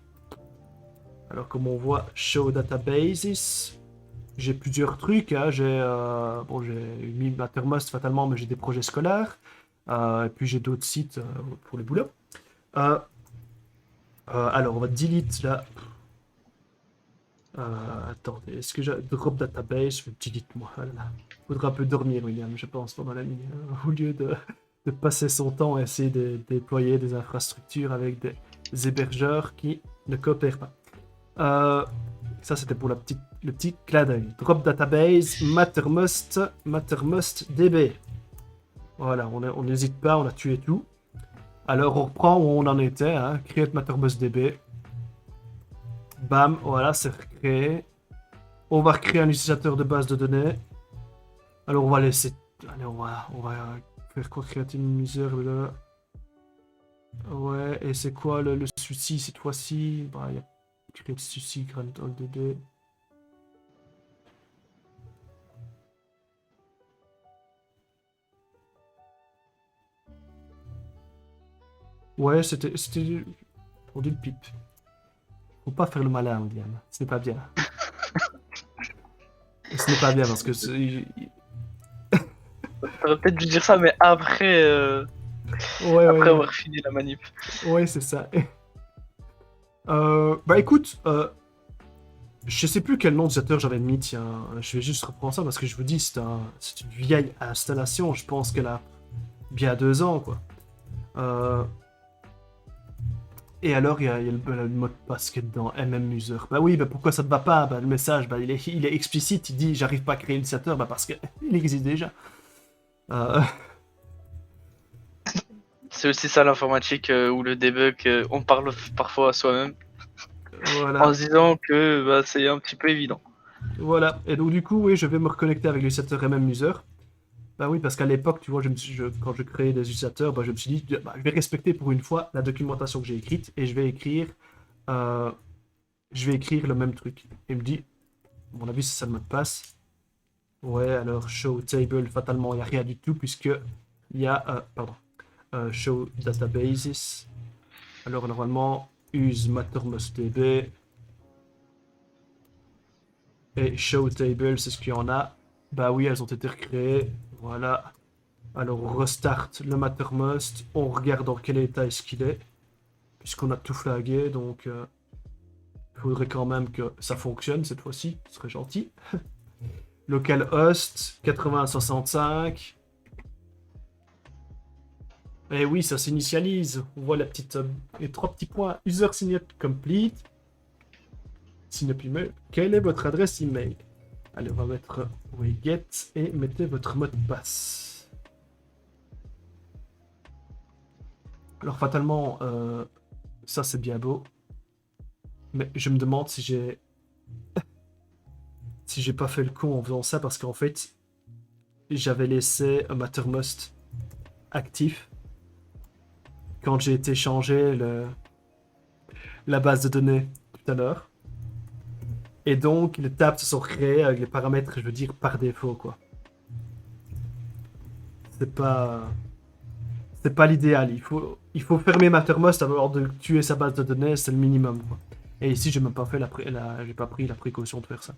Alors comme on voit, Show Databases, j'ai plusieurs trucs. Hein. J'ai mis Mattermost fatalement, mais j'ai des projets scolaires. Et puis j'ai d'autres sites pour les boulots. Alors on va delete là. Attendez, est-ce que j'ai drop database? Delete moi. Voilà. Faudra un peu dormir, William, je pense, pendant la nuit. Hein, au lieu de passer son temps à essayer de déployer des infrastructures avec des hébergeurs qui ne coopèrent pas. Ça, c'était pour le petit clin d'œil. Drop database, Mattermost DB. Voilà, on n'hésite pas, on a tué tout. Alors, on reprend où on en était. Hein, create Mattermost DB. Bam, voilà, c'est recréé. On va recréer un utilisateur de base de données. Alors, on va laisser... Allez, on va faire quoi? Create une user, là. Ouais, et c'est quoi le souci cette fois-ci? Bah, il y a create souci, Grand DB. Ouais, c'était... On dit le pipe. Faut pas faire le malin, William. Ce n'est pas bien. Ce n'est pas bien parce que... T'aurais peut-être dû dire ça, mais après, Ouais, après ouais. avoir fini la manip. Ouais, c'est ça. Bah écoute, je sais plus quel nom d'utilisateur j'avais mis, tiens. Je vais juste reprendre ça parce que je vous dis, c'est une vieille installation. Je pense qu'elle a bien 2 ans, quoi. Et alors, il y a le mot de passe qui est dedans, MMuser. Bah oui, bah pourquoi ça ne va pas? Bah, le message, bah, il est explicite, il dit j'arrive pas à créer l'utilisateur, bah parce qu'il existe déjà. C'est aussi ça l'informatique ou le debug, on parle parfois à soi-même Voilà. en se disant que bah, c'est un petit peu évident. Voilà. Et donc du coup, oui, je vais me reconnecter avec l'utilisateur MMuser. Bah oui, parce qu'à l'époque, tu vois, quand je créais des utilisateurs, bah, je me suis dit, bah, je vais respecter pour une fois la documentation que j'ai écrite et je vais écrire le même truc. Il me dit, à mon avis, c'est ça le mot de passe. Ouais, alors show table, fatalement, il n'y a rien du tout puisque il y a, show databases. Alors normalement, use Mattermost DB et show table, c'est ce qu'il y en a. Bah oui, elles ont été recréées. Voilà. Alors on restart le Mattermost, on regarde dans quel état est-ce qu'il est, puisqu'on a tout flagué, donc Il faudrait quand même que ça fonctionne cette fois-ci, ce serait gentil. Localhost 8065. Et oui, ça s'initialise. On voit les 3 petits points. User sign-up complete. Sign-up email. Quelle est votre adresse email? Allez, on va mettre get et mettez votre mot de passe. Alors fatalement, ça c'est bien beau. Mais je me demande si j'ai pas fait le con en faisant ça parce qu'en fait, j'avais laissé Mattermost actif quand j'ai été changer la base de données tout à l'heure. Et donc, les tables se sont créées avec les paramètres, je veux dire, par défaut, quoi. C'est pas l'idéal. Il faut fermer Mattermost avant de tuer sa base de données, c'est le minimum, quoi. Et ici, j'ai même pas fait j'ai pas pris la précaution de faire ça.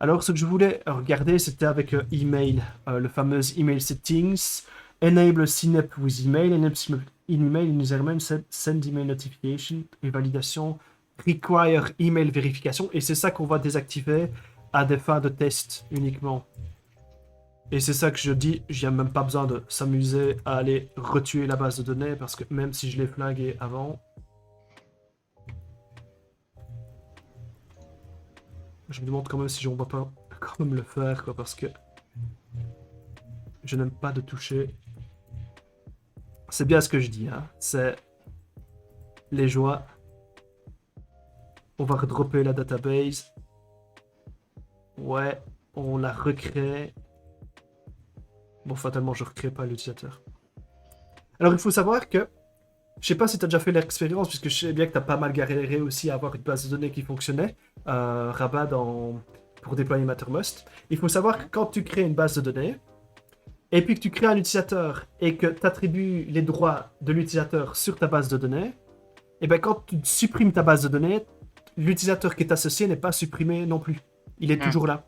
Alors, ce que je voulais regarder, c'était avec email, le fameux email settings, enable sign-up with email, enable sign-up in email, username, send email notification et validation, require email vérification, et c'est ça qu'on va désactiver à des fins de test uniquement. Et c'est ça que je dis, j'ai même pas besoin de s'amuser à aller retuer la base de données, parce que même si je l'ai flingué avant, je me demande quand même si on va pas quand même le faire, quoi, parce que je n'aime pas de toucher. C'est bien ce que je dis, hein. C'est les joies. On va redropper la database. Ouais, on la recrée. Bon, fatalement, je ne recrée pas l'utilisateur. Alors, il faut savoir que, je sais pas si tu as déjà fait l'expérience, puisque je sais bien que tu as pas mal galéré aussi à avoir une base de données qui fonctionnait, Rabat pour déployer Mattermost. Il faut savoir que quand tu crées une base de données, et puis que tu crées un utilisateur, et que tu attribues les droits de l'utilisateur sur ta base de données, et bien quand tu supprimes ta base de données, l'utilisateur qui est associé n'est pas supprimé non plus. Il est toujours là.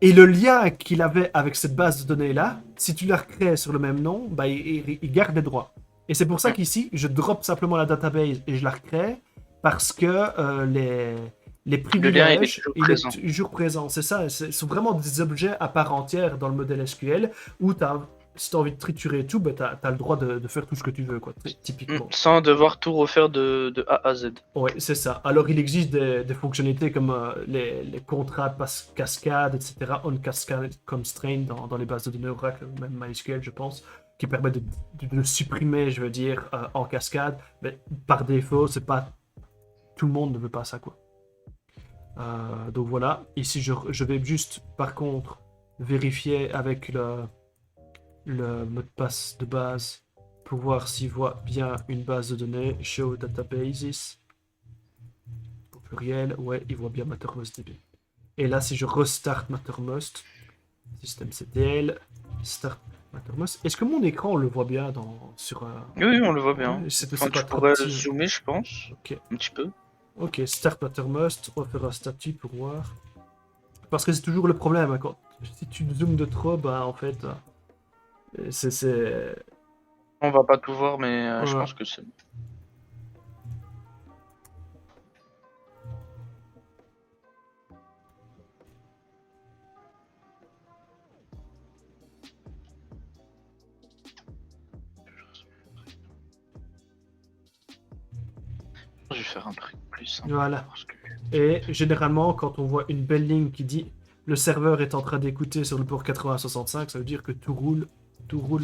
Et le lien qu'il avait avec cette base de données-là, si tu la recrées sur le même nom, bah, il garde les droits. Et c'est pour ça qu'ici, je drop simplement la database et je la recrée, parce que les privilèges, il est toujours présent. C'est ça, ce sont vraiment des objets à part entière dans le modèle SQL, où si tu as envie de triturer et tout, bah, tu as le droit de faire tout ce que tu veux, quoi, typiquement. Sans devoir tout refaire de A à Z. Oui, c'est ça. Alors, il existe des fonctionnalités comme les contrats cascade, etc., on cascade constraint dans les bases de données Oracle, même MySQL, je pense, qui permettent de supprimer, je veux dire, en cascade. Mais par défaut, c'est pas tout le monde ne veut pas ça, quoi. Donc voilà. Ici, je vais juste, par contre, vérifier avec le mot de passe de base pour voir s'il voit bien une base de données. Show databases. Au pluriel, ouais, il voit bien MattermostDB. Et là, si je restart Mattermost, systemctl, start Mattermost, est-ce que mon écran, on le voit bien sur Oui, on le voit bien. C'est enfin, pas tu pourrais zoomer, je pense. Ok. Un petit peu. Ok, start Mattermost, on va faire un statut pour voir. Parce que c'est toujours le problème, hein, si tu zoomes de trop, bah en fait, c'est... On va pas tout voir, mais je pense que c'est... Je vais faire un truc plus simple. Voilà. Et généralement, quand on voit une belle ligne qui dit le serveur est en train d'écouter sur le port 8065, ça veut dire que tout roule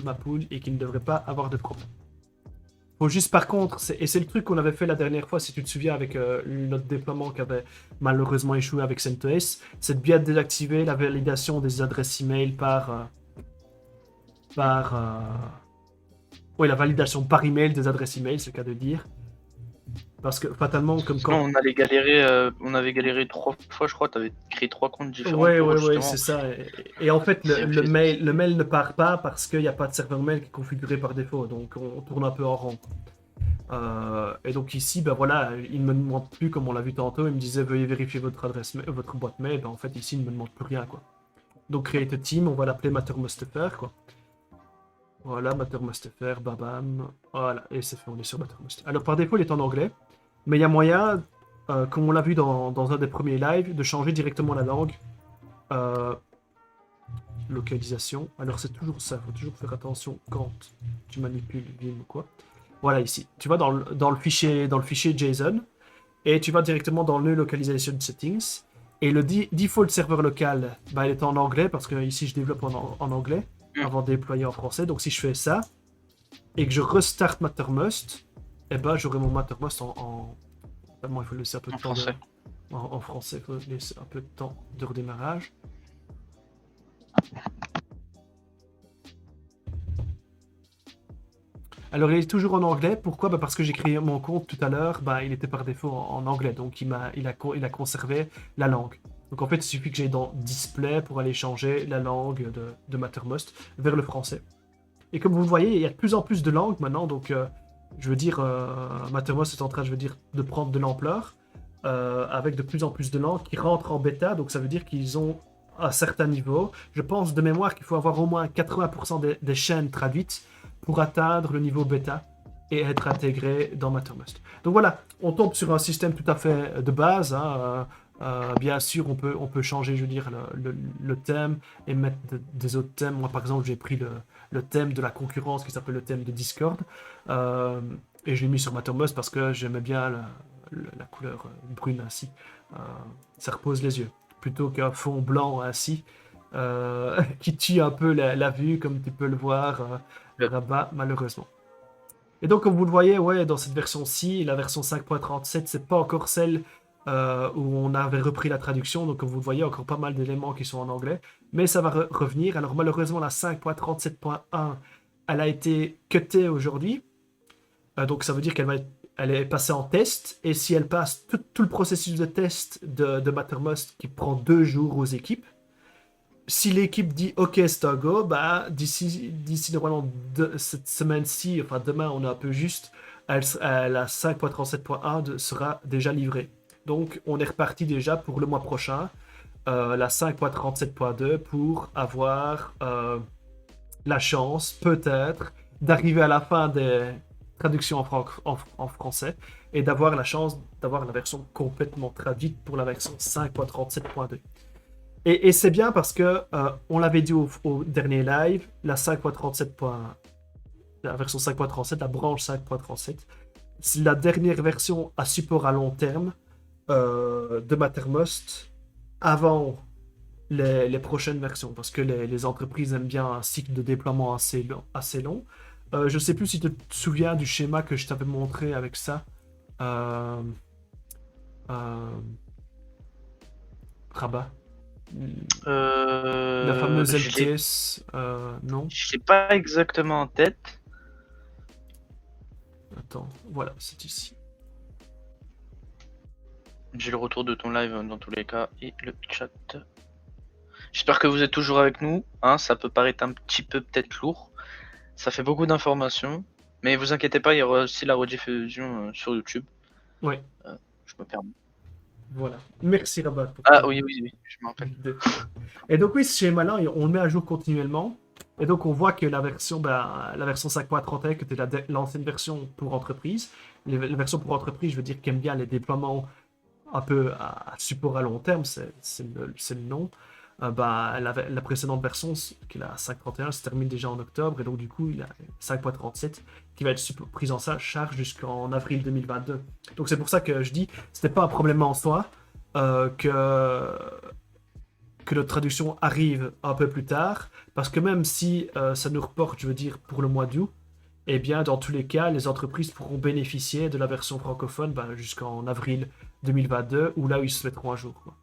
ma poule et qu'il ne devrait pas avoir de problème. Faut juste par contre, et c'est le truc qu'on avait fait la dernière fois, si tu te souviens, avec notre déploiement qui avait malheureusement échoué avec CentOS, c'est de bien désactiver la validation des adresses email oui, la validation par email des adresses email, c'est le cas de dire. Parce que fatalement, comme quand... on avait galéré 3 fois, je crois, tu avais créé 3 comptes différents. Ouais, c'est ça. Et en fait, le mail ne part pas parce qu'il n'y a pas de serveur mail qui est configuré par défaut, donc on tourne un peu en rond. Et donc ici, ben voilà, il ne me demande plus, comme on l'a vu tantôt, il me disait veuillez vérifier votre boîte mail, ben en fait ici il ne me demande plus rien, quoi. Donc create a team, on va l'appeler Mattermostfr, quoi. Voilà, Mattermostfr, babam, voilà, et c'est fait, on est sur Mattermost. Alors par défaut il est en anglais, mais il y a moyen, comme on l'a vu dans un des premiers lives, de changer directement la langue. Euh, Localisation. Alors c'est toujours ça, il faut toujours faire attention quand tu manipules Vim ou quoi. Voilà ici. Tu vas dans le fichier JSON et tu vas directement dans le Localization Settings. Et le default serveur local, bah, il est en anglais parce que ici je développe en anglais avant de déployer en français. Donc si je fais ça et que je restart Mattermost, eh ben j'aurai mon Mattermost Bon, il faut laisser un peu de En temps français. en français, il faut laisser un peu de temps de redémarrage. Alors, il est toujours en anglais. Pourquoi? Bah, parce que j'ai créé mon compte tout à l'heure. Bah, il était par défaut en anglais. Donc, il a conservé la langue. Donc, en fait, il suffit que j'aille dans Display pour aller changer la langue de Mattermost vers le français. Et comme vous le voyez, il y a de plus en plus de langues maintenant. Donc, je veux dire, Mattermost est en train, je veux dire, de prendre de l'ampleur. Avec de plus en plus de langues qui rentrent en bêta. Donc, ça veut dire qu'ils ont un certain niveau. Je pense de mémoire qu'il faut avoir au moins 80% des chaînes traduites pour atteindre le niveau bêta et être intégré dans Mattermost. Donc voilà, on tombe sur un système tout à fait de base. Hein. Bien sûr, on peut changer, je veux dire, le thème et mettre des autres thèmes. Moi, par exemple, j'ai pris le thème de la concurrence qui s'appelle le thème de Discord. Et je l'ai mis sur Mattermost parce que j'aimais bien la couleur brune ainsi. Ça repose les yeux. Plutôt qu'un fond blanc ainsi. Qui tue un peu la vue, comme tu peux le voir. Rabat, malheureusement. Et donc, comme vous le voyez, ouais, dans cette version-ci, la version 5.37, c'est pas encore celle où on avait repris la traduction. Donc, comme vous le voyez, encore pas mal d'éléments qui sont en anglais. Mais ça va revenir. Alors, malheureusement, la 5.37.1, elle a été cutée aujourd'hui. Donc, ça veut dire elle est passée en test. Et si elle passe tout le processus de test de Mattermost qui prend 2 jours aux équipes, si l'équipe dit OK, c'est un go, bah, d'ici normalement cette semaine-ci, enfin demain, on est un peu juste, la 5.37.1 sera déjà livrée. Donc, on est reparti déjà pour le mois prochain, la 5.37.2 pour avoir la chance, peut-être, d'arriver à la fin des traductions en français et d'avoir la chance d'avoir la version complètement traduite pour la version 5.37.2. Et c'est bien parce que on l'avait dit au dernier live, la 5.37. La version 5.37, la branche 5.37, c'est la dernière version à support à long terme de Mattermost avant les prochaines versions, parce que les entreprises aiment bien un cycle de déploiement assez long. Je ne sais plus si tu te souviens du schéma que je t'avais montré avec ça. Euh, Rabat. La fameuse LTS, non? Je l'ai pas exactement en tête. Attends, voilà, c'est ici. J'ai le retour de ton live dans tous les cas et le chat. J'espère que vous êtes toujours avec nous. Hein, ça peut paraître un petit peu peut-être lourd. Ça fait beaucoup d'informations. Mais vous inquiétez pas, il y aura aussi la rediffusion sur YouTube. Oui. Je me permets. Voilà. Merci Rabat. Ah oui, je me rappelle. Et donc oui, ce schéma-là, on le met à jour continuellement. Et donc on voit que la version 5.31, qui était l'ancienne version pour entreprise, la version pour entreprise, je veux dire, qui aime bien les déploiements un peu à support à long terme, c'est le nom. La précédente version, qui est la 5.31, se termine déjà en octobre, et donc du coup, il y a 5.37 qui va être prise en charge jusqu'en avril 2022. Donc c'est pour ça que je dis, c'était pas un problème en soi que notre traduction arrive un peu plus tard, parce que même si ça nous reporte, je veux dire, pour le mois d'août, eh bien, dans tous les cas, les entreprises pourront bénéficier de la version francophone jusqu'en avril 2022, où là, ils se mettront à jour. Quoi.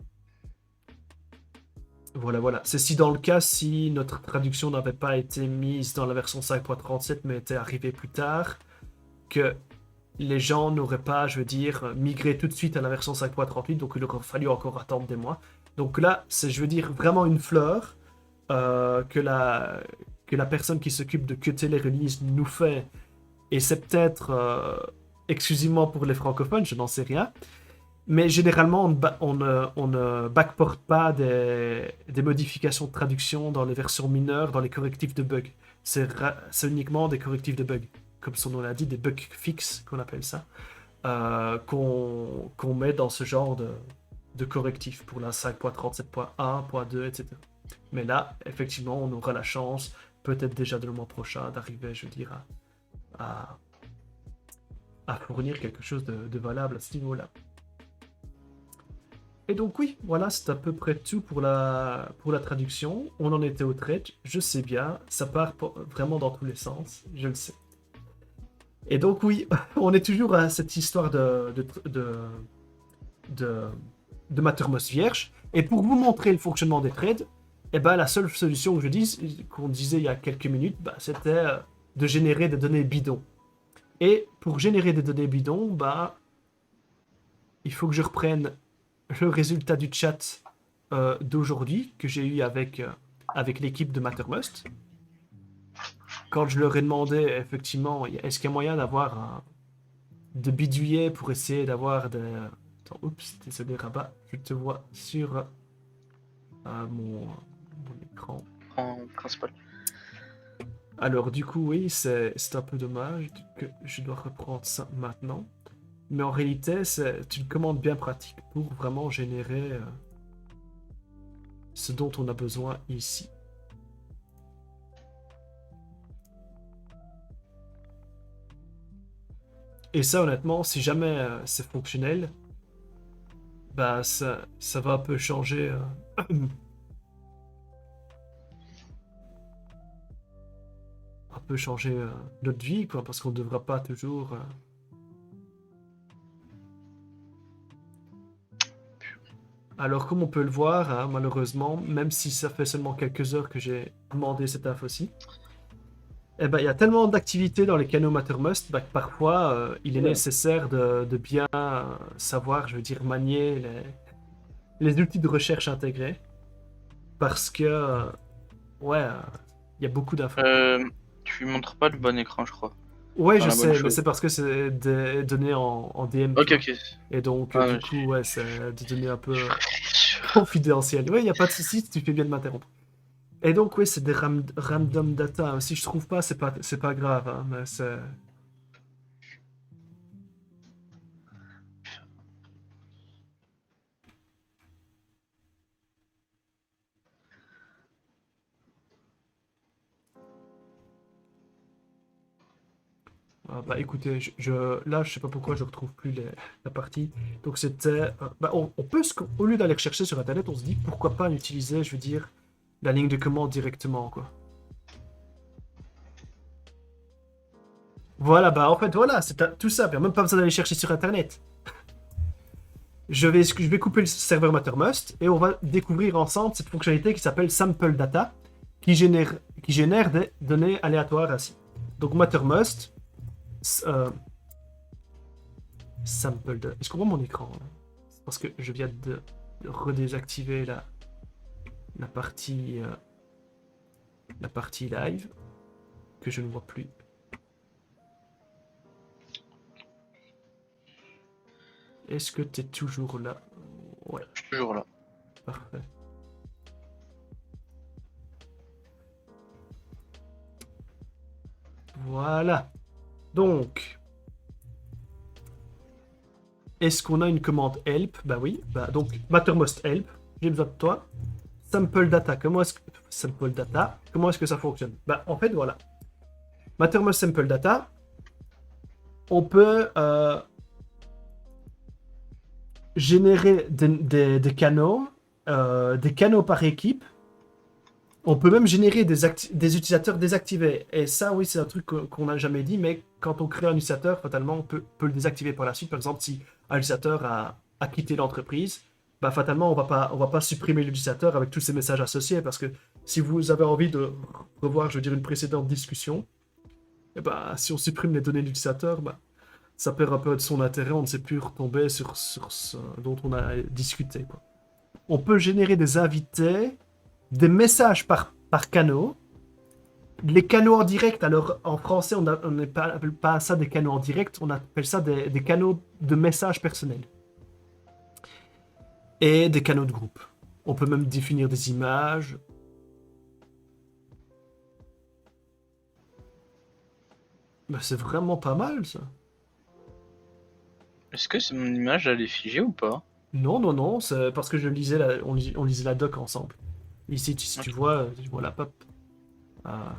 Voilà. C'est si dans le cas, si notre traduction n'avait pas été mise dans la version 5.37, mais était arrivée plus tard, que les gens n'auraient pas, je veux dire, migré tout de suite à la version 5.38, donc il aurait fallu encore attendre des mois. Donc là, c'est, je veux dire, vraiment une fleur que la personne qui s'occupe de cutter les releases nous fait, et c'est peut-être exclusivement pour les francophones, je n'en sais rien, mais généralement, on ne backporte pas des modifications de traduction dans les versions mineures, dans les correctifs de bugs. C'est uniquement des correctifs de bugs, comme son nom l'a dit, des bugs fixes, qu'on appelle ça. qu'on met dans ce genre de correctif pour la 5.37.1.2, etc. Mais là, effectivement, on aura la chance, peut-être déjà de le mois prochain, d'arriver, je veux dire, à, à fournir quelque chose de valable à ce niveau-là. Et donc oui, voilà, c'est à peu près tout pour la traduction. On en était au trade, je sais bien, ça part vraiment dans tous les sens, je le sais. Et donc oui, on est toujours à cette histoire de, de Mattermost vierge. Et pour vous montrer le fonctionnement des trades, eh ben, la seule solution que qu'on disait il y a quelques minutes, bah, c'était de générer des données bidons. Et pour générer des données bidons, bah, il faut que je reprenne le résultat du chat d'aujourd'hui que j'ai eu avec l'équipe de Mattermost. Quand je leur ai demandé, effectivement, est-ce qu'il y a moyen de bidouiller pour essayer d'avoir des... Attends, oups, désolé Rabat, je te vois sur mon écran. En principal. Alors du coup, oui, c'est un peu dommage que je dois reprendre ça maintenant. Mais en réalité, c'est une commande bien pratique pour vraiment générer ce dont on a besoin ici. Et ça, honnêtement, si jamais c'est fonctionnel, bah ça va un peu changer... un peu changer notre vie, quoi, parce qu'on ne devra pas toujours... Alors, comme on peut le voir, hein, malheureusement, même si ça fait seulement quelques heures que j'ai demandé cette info-ci, eh ben, il y a tellement d'activités dans les canaux Mattermost bah, que parfois, il est nécessaire de bien savoir, je veux dire, manier les outils de recherche intégrés, parce que, ouais, il y a beaucoup d'infos. Tu montres pas le bon écran, je crois. Ouais, Enfin, je la bonne sais, mais chose. c'est parce que c'est des données en DM, tu Ok, vois. ok. Et donc, Ah, du coup, ouais, c'est des données un peu je suis sûr. confidentielles. Ouais, il n'y a pas de souci, tu fais bien de m'interrompre. Et donc, oui, c'est des random data. Si je trouve pas, c'est pas grave, hein, mais c'est... Ah, bah écoutez, là, je sais pas pourquoi je retrouve plus la partie. Donc, c'était... bah, on peut, au lieu d'aller rechercher sur Internet, on se dit, pourquoi pas utiliser, je veux dire, la ligne de commande directement, quoi. Voilà, bah en fait, voilà, c'est tout ça. Il n'y a même pas besoin d'aller chercher sur Internet. Je vais couper le serveur Mattermost et on va découvrir ensemble cette fonctionnalité qui s'appelle Sample Data, qui génère des données aléatoires ainsi. Donc Mattermost, Sample Data. Est-ce qu'on voit mon écran là? C'est parce que je viens de redésactiver la partie, la partie live que je ne vois plus. Est-ce que tu es toujours là? Ouais, Je suis toujours là. parfait. Voilà. Donc, est-ce qu'on a une commande help? Bah oui. Bah donc, Mattermost help. J'ai besoin de toi. Sample data. Sample data. Comment est-ce que ça fonctionne? Bah en fait, voilà. Mattermost sample data. On peut générer des canaux par équipe. On peut même générer des utilisateurs désactivés. Et ça, oui, c'est un truc qu'on n'a jamais dit, mais quand on crée un utilisateur, fatalement, on peut le désactiver par la suite. Par exemple, si un utilisateur a quitté l'entreprise, bah, fatalement, on va pas supprimer l'utilisateur avec tous ces messages associés, parce que si vous avez envie de revoir, je veux dire, une précédente discussion, et bah, si on supprime les données de l'utilisateur, bah, ça perd un peu de son intérêt, on ne sait plus retomber sur ce dont on a discuté, quoi. On peut générer des invités, des messages par canaux. Les canaux en direct, alors en français, on n'appelle pas ça des canaux en direct, on appelle ça des canaux de messages personnels. Et des canaux de groupe. On peut même définir des images. Bah, c'est vraiment pas mal, ça. Est-ce que c'est mon image, elle est figée ou pas? Non, non, non, c'est parce que je lisais on lisait la doc ensemble. Ici, si Ok. tu vois la pop. Ah.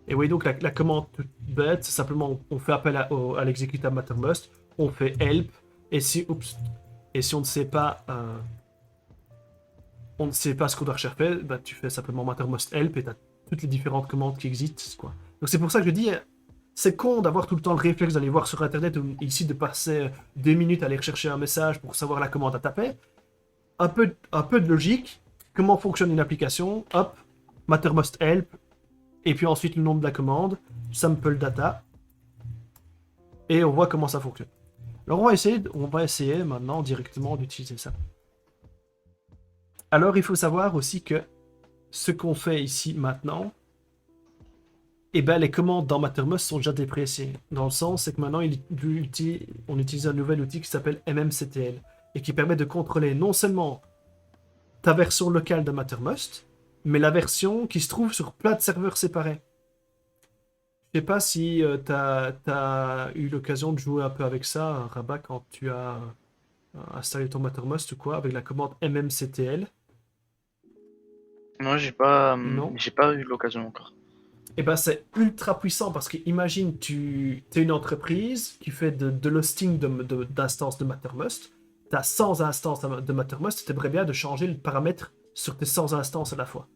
Et oui, donc la commande toute bête, c'est simplement on fait appel à l'exécutable Mattermost, on fait help, et si, oups, et si on ne sait pas ce qu'on doit rechercher, bah, tu fais simplement Mattermost help et tu as toutes les différentes commandes qui existent, quoi. Donc c'est pour ça que je dis, c'est con d'avoir tout le temps le réflexe d'aller voir sur internet ou ici de passer 2 minutes à aller rechercher un message pour savoir la commande à taper. Un peu de logique, comment fonctionne une application, hop, Mattermost help, et puis ensuite le nom de la commande, sample data, et on voit comment ça fonctionne. Alors on va essayer maintenant directement d'utiliser ça. Alors il faut savoir aussi que ce qu'on fait ici maintenant, eh ben, les commandes dans Mattermost sont déjà dépréciées. Dans le sens, c'est que maintenant on utilise un nouvel outil qui s'appelle MMCTL et qui permet de contrôler non seulement ta version locale de Mattermost, mais la version qui se trouve sur plein de serveurs séparés. Je sais pas si t'as eu l'occasion de jouer un peu avec ça, Rabat, quand tu as installé ton Mattermost ou quoi, avec la commande MMCTL. Non, Non? j'ai pas eu l'occasion encore. Eh ben, c'est ultra puissant parce que imagine, tu es une entreprise qui fait de l'hosting d'instances de Mattermost. Tu as 100 instances de Mattermost, tu aimerais bien de changer le paramètre sur tes 100 instances à la fois.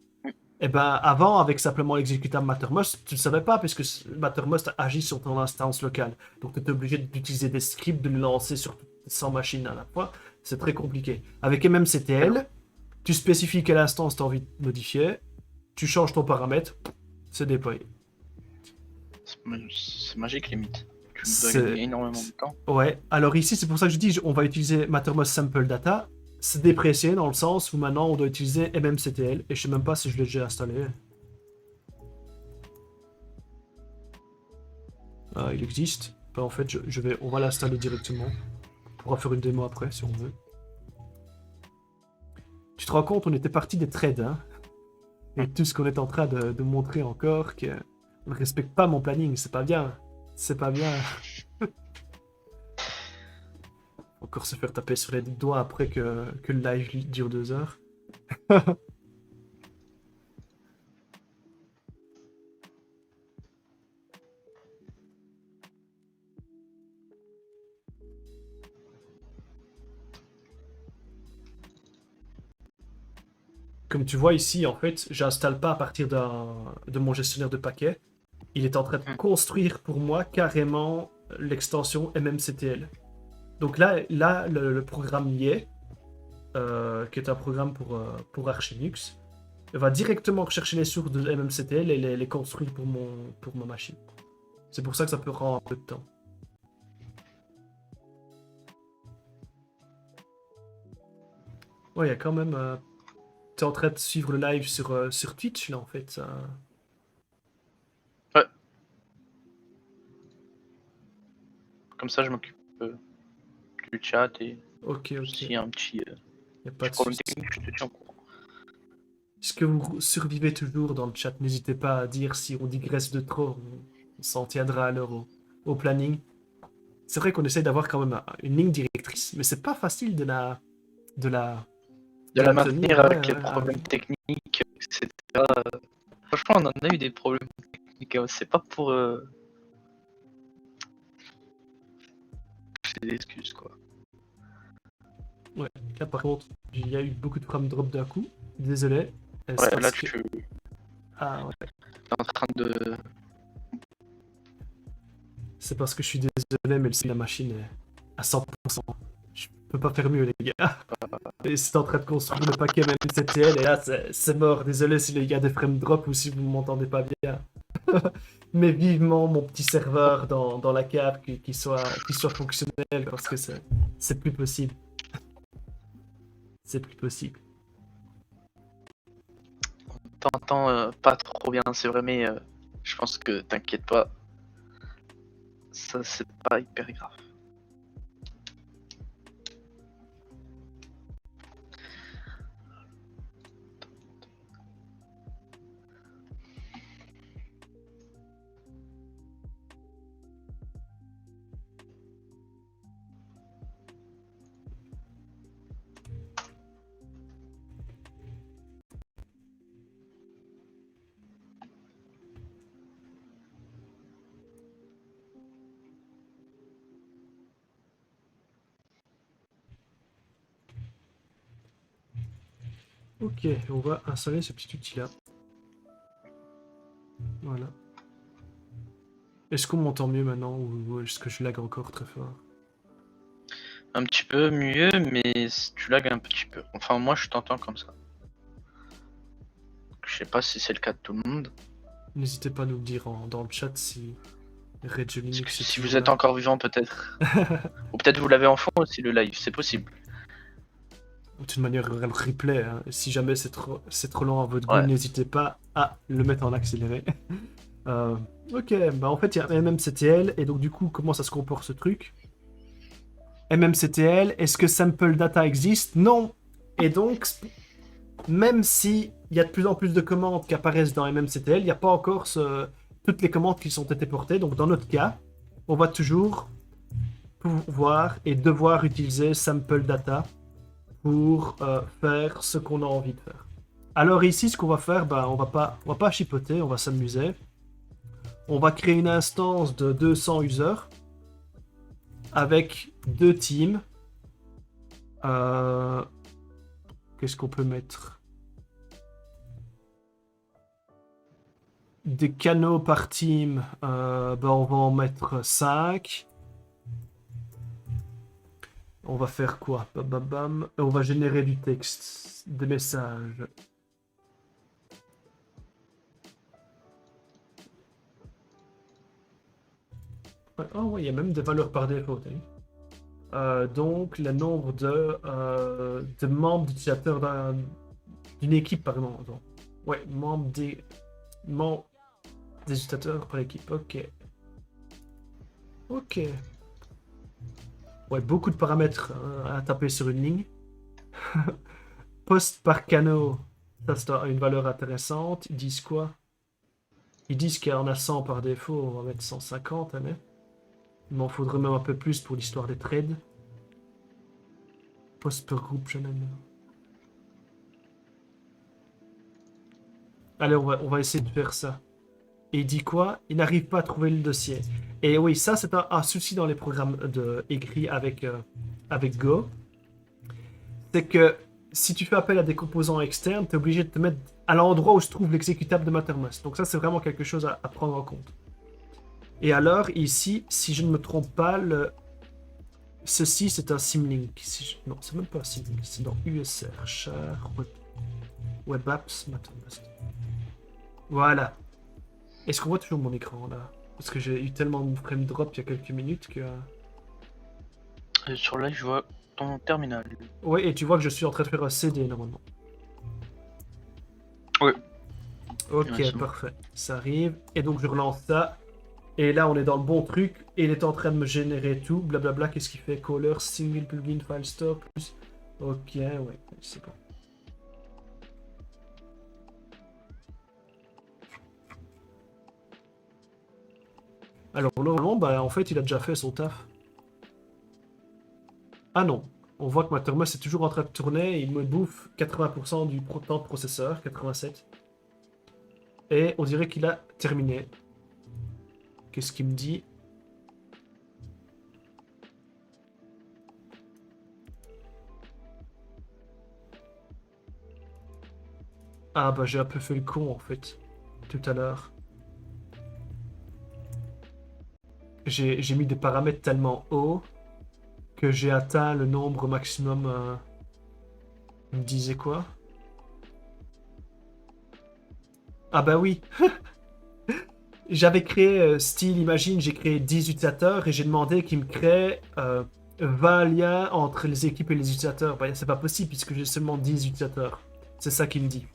Eh ben, avant, avec simplement l'exécutable Mattermost, tu ne le savais pas puisque Mattermost agit sur ton instance locale. Donc, tu es obligé d'utiliser des scripts, de le lancer sur toutes tes 100 machines à la fois. C'est très compliqué. Avec MMCTL, tu spécifies quelle instance tu as envie de modifier, tu changes ton paramètre, c'est déployé. C'est magique limite. Tu dois C'est... gagner énormément de temps. Ouais, alors ici, c'est pour ça que je dis, on va utiliser Mattermost Sample Data. C'est déprécié dans le sens où maintenant on doit utiliser MMCTL et je sais même pas si je l'ai déjà installé. Ah, il existe. Ben, en fait, on va l'installer directement. On pourra faire une démo après si on veut. Tu te rends compte, on était parti des trades, hein, et tout ce qu'on est en train de montrer encore, que on ne respecte pas mon planning, c'est pas bien. C'est pas bien. Encore se faire taper sur les doigts après que le live dure 2 heures. Comme tu vois ici, en fait, j'installe pas à partir de mon gestionnaire de paquets. Il est en train de construire pour moi carrément l'extension MMCTL. Donc là le programme y est, qui est un programme pour Arch Linux, va directement rechercher les sources de MMCTL et les construire pour ma machine. C'est pour ça que ça peut prendre un peu de temps. Ouais, il y a quand même. T'es en train de suivre le live sur Twitch, là, en fait. Ouais, comme ça je m'occupe du chat et Ok, ok. s'il y a un Y a pas petit de problème souci. technique, je te tiens au courant. Est-ce que vous survivez toujours dans le chat? N'hésitez pas à dire si on digresse de trop. On s'en tiendra alors au planning. C'est vrai qu'on essaye d'avoir quand même une ligne directrice, mais c'est pas facile de la, De de la la tenir. maintenir Ouais, avec les ouais, ah problèmes oui. techniques, etc. Franchement, on en a eu des problèmes techniques, hein. C'est pas pour. C'est des excuses, quoi. Ouais. Là, par contre, il y a eu beaucoup de frame drop d'un coup. Désolé. C'est Ouais, là, parce que. tu es Ah ouais. en train de. C'est parce que je suis désolé, mais la machine est à 100%. Je peux pas faire mieux, les gars. Et c'est en train de construire le paquet même CTL, et là, c'est mort. Désolé si les gars des frame drop ou si vous m'entendez pas bien. Mais vivement mon petit serveur dans la cave qui soit fonctionnel parce que c'est plus possible. C'est plus possible. T'entends pas trop bien, c'est vrai, mais je pense que t'inquiète pas, ça c'est pas hyper grave. Ok, on va installer ce petit outil-là. Voilà. Est-ce qu'on m'entend mieux maintenant ou est-ce que je lag encore très fort? Un petit peu mieux, mais tu lags un petit peu. Enfin, moi, je t'entends comme ça. Je sais pas si c'est le cas de tout le monde. N'hésitez pas à nous le dire dans le chat si Rage Parce que Linux est si toujours vous êtes là. encore vivant, peut-être. Ou peut-être vous l'avez en fond aussi, le live, c'est possible. De toute manière, il y aura le replay, hein. Si jamais c'est trop lent à votre goût, Ouais. n'hésitez pas à le mettre en accéléré. Euh, ok, bah en fait, il y a MMCTL, et donc du coup, comment ça se comporte ce truc? MMCTL, est-ce que sample data existe? Non. Et donc, même si il y a de plus en plus de commandes qui apparaissent dans MMCTL, il n'y a pas encore toutes les commandes qui sont été portées. Donc dans notre cas, on va toujours pouvoir et devoir utiliser sample data pour faire ce qu'on a envie de faire. Alors ici, ce qu'on va faire, ben, on va pas chipoter, on va s'amuser. On va créer une instance de 200 users avec deux teams. Euh, Qu'est-ce qu'on peut mettre? Des canaux par team, ben, on va en mettre 5. On va faire quoi? Bam, bam, bam. On va générer du texte, des messages. Ouais, oh ouais, il y a même des valeurs par défaut, t'as vu. Donc, le nombre de membres d'utilisateurs d'une équipe, pardon. Attends. Ouais, membres des utilisateurs par équipe. Ok. Ok. Ouais, beaucoup de paramètres à taper sur une ligne. Poste par canal, ça c'est une valeur intéressante. Ils disent quoi? Ils disent qu'il y en a 100 par défaut, on va mettre 150, allez. Il m'en faudrait même un peu plus pour l'histoire des trades. Poste per groupe, je n'aime. Allez, on va essayer de faire ça. Et il dit quoi? Il n'arrive pas à trouver le dossier. Et oui, ça c'est un souci dans les programmes écrits avec Go. C'est que si tu fais appel à des composants externes, tu es obligé de te mettre à l'endroit où se trouve l'exécutable de Mattermost. Donc ça, c'est vraiment quelque chose à prendre en compte. Et alors, ici, si je ne me trompe pas, ceci, c'est un symlink. Non, c'est même pas un symlink, c'est dans USR, char, web apps, Mattermost. Voilà. Est-ce qu'on voit toujours mon écran, là? Parce que j'ai eu tellement de frame drop il y a quelques minutes que... Sur live, je vois ton terminal. Ouais, et tu vois que je suis en train de faire un CD, normalement. Oui. Ok, Ouais, c'est bon. parfait. Ça arrive. Et donc, je relance ça. Et là, on est dans le bon truc. Et il est en train de me générer tout. Blablabla. Qu'est-ce qu'il fait? Caller, single plugin, file store. Plus. Ok, ouais. C'est bon. Alors, normalement, bah, en fait, il a déjà fait son taf. Ah non. On voit que ma thermos est toujours en train de tourner. Il me bouffe 80% du temps de processeur. 87. Et on dirait qu'il a terminé. Qu'est-ce qu'il me dit? Ah bah j'ai un peu fait le con en fait. Tout à l'heure. J'ai mis des paramètres tellement hauts que j'ai atteint le nombre maximum. Il me disait quoi? Ah bah oui. J'avais créé style, imagine, j'ai créé 10 utilisateurs et j'ai demandé qu'ils me créent 20 liens entre les équipes et les utilisateurs. Bah, c'est pas possible puisque j'ai seulement 10 utilisateurs. C'est ça qu'il me dit.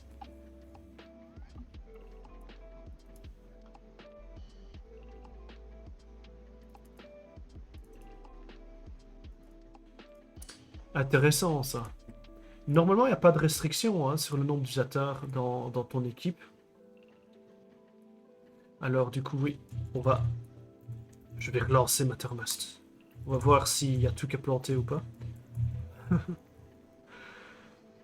Intéressant ça. Normalement, il n'y a pas de restriction hein, sur le nombre d'utilisateurs dans ton équipe. Alors du coup, oui, je vais relancer Mattermost. On va voir s'il y a tout qui est planté ou pas.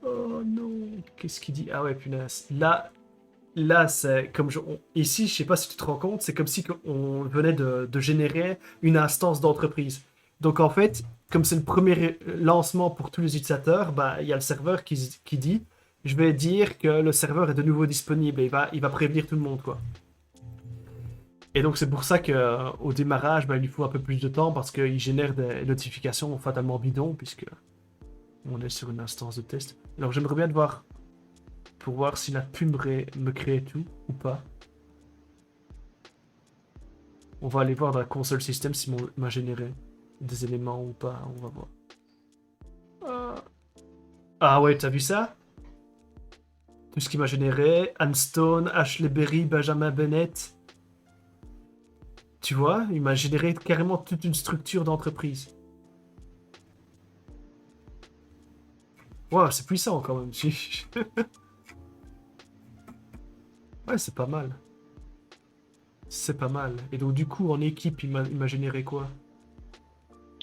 Oh non, qu'est-ce qu'il dit? Ah ouais, punaise. Là, c'est comme ici, je sais pas si tu te rends compte, c'est comme si on venait de générer une instance d'entreprise. Donc en fait, comme c'est le premier lancement pour tous les utilisateurs, bah il y a le serveur qui dit je vais dire que le serveur est de nouveau disponible et il va prévenir tout le monde, quoi. Et donc c'est pour ça que au démarrage, il lui faut un peu plus de temps parce qu'il génère des notifications fatalement bidons puisque on est sur une instance de test. Alors j'aimerais bien voir pour voir s'il a pu me créer tout ou pas. On va aller voir dans la console system s'il m'a généré des éléments ou pas. On va voir. Euh, Ah ouais, t'as vu ça? Tout ce qu'il m'a généré. Anne Stone, Ashley Berry, Benjamin Bennett. Tu vois, il m'a généré carrément toute une structure d'entreprise. Wow, c'est puissant quand même. Ouais, c'est pas mal. C'est pas mal. Et donc du coup, en équipe, il m'a généré quoi?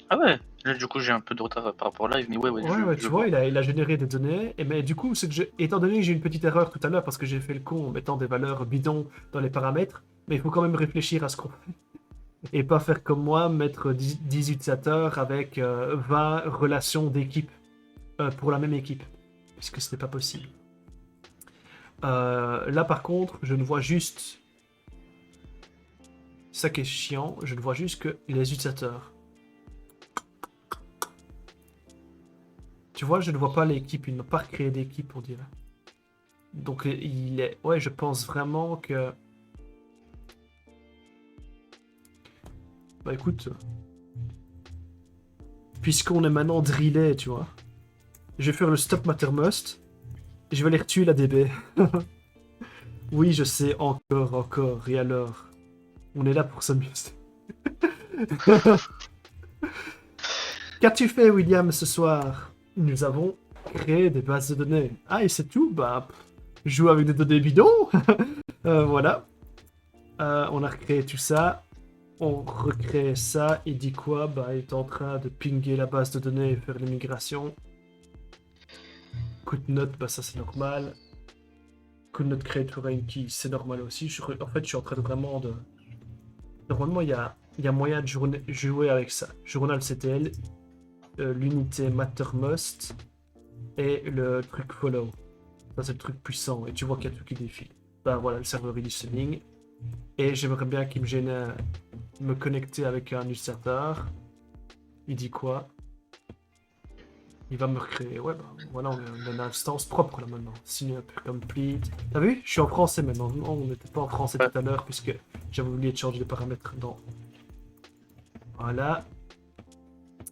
Ah ouais, là du coup j'ai un peu de retard par rapport au live, mais ouais, Ouais, ouais, je tu vois, vois. il a généré des données. Et mais du coup, étant donné que j'ai eu une petite erreur tout à l'heure parce que j'ai fait le con en mettant des valeurs bidons dans les paramètres, mais il faut quand même réfléchir à ce qu'on fait. Et pas faire comme moi, mettre 10 utilisateurs avec 20 relations d'équipe pour la même équipe. Puisque ce n'est pas possible. Là, par contre, je ne vois juste. Ça qui est chiant, je ne vois juste que les utilisateurs. Tu vois, je ne vois pas l'équipe, il ne m'a pas créé d'équipe, on dirait. Donc, il est. Ouais, je pense vraiment que. Bah écoute, puisqu'on est maintenant drillé, tu vois, je vais faire le stop Mattermost. Et je vais aller retuer la DB. Oui, je sais, encore, et alors? On est là pour s'amuser. Qu'as-tu fait, William, ce soir? Nous avons créé des bases de données. Ah, et c'est tout? Bah, joue avec des données bidons. Voilà. On a recréé tout ça. On recrée ça. Il dit quoi? Bah, il est en train de pinguer la base de données et faire l'immigration. Coup de note, bah ça c'est normal. Coup de note create foreign key, c'est normal aussi. En fait, je suis en train de vraiment de... Normalement, il y a moyen de jouer avec ça. Journal CTL, l'unité Mattermost et le truc follow. Ça, c'est le truc puissant. Et tu vois qu'il y a tout qui défile. Ben voilà, le serveur est listening. Et j'aimerais bien qu'il me gêne me connecter avec un utilisateur. Il dit quoi? Il va me recréer. Ouais, bah voilà, on a une instance propre là maintenant. Sign up complete. T'as vu? Je suis en français maintenant. Non, on n'était pas en français Ouais. tout à l'heure puisque j'avais oublié de changer les paramètres dans. Voilà.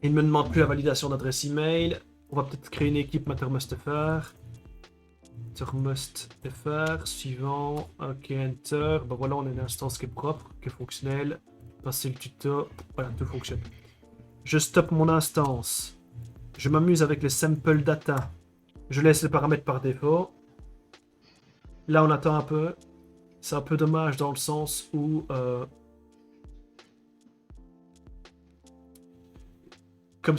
Il ne me demande plus la validation d'adresse email. On va peut-être créer une équipe MattermustFR. MattermustFR, suivant. Ok, enter. Ben voilà, on a une instance qui est propre, qui est fonctionnelle. Passer le tuto. Voilà, tout fonctionne. Je stoppe mon instance. Je m'amuse avec les sample data. Je laisse les paramètres par défaut. Là, on attend un peu. C'est un peu dommage dans le sens où, comme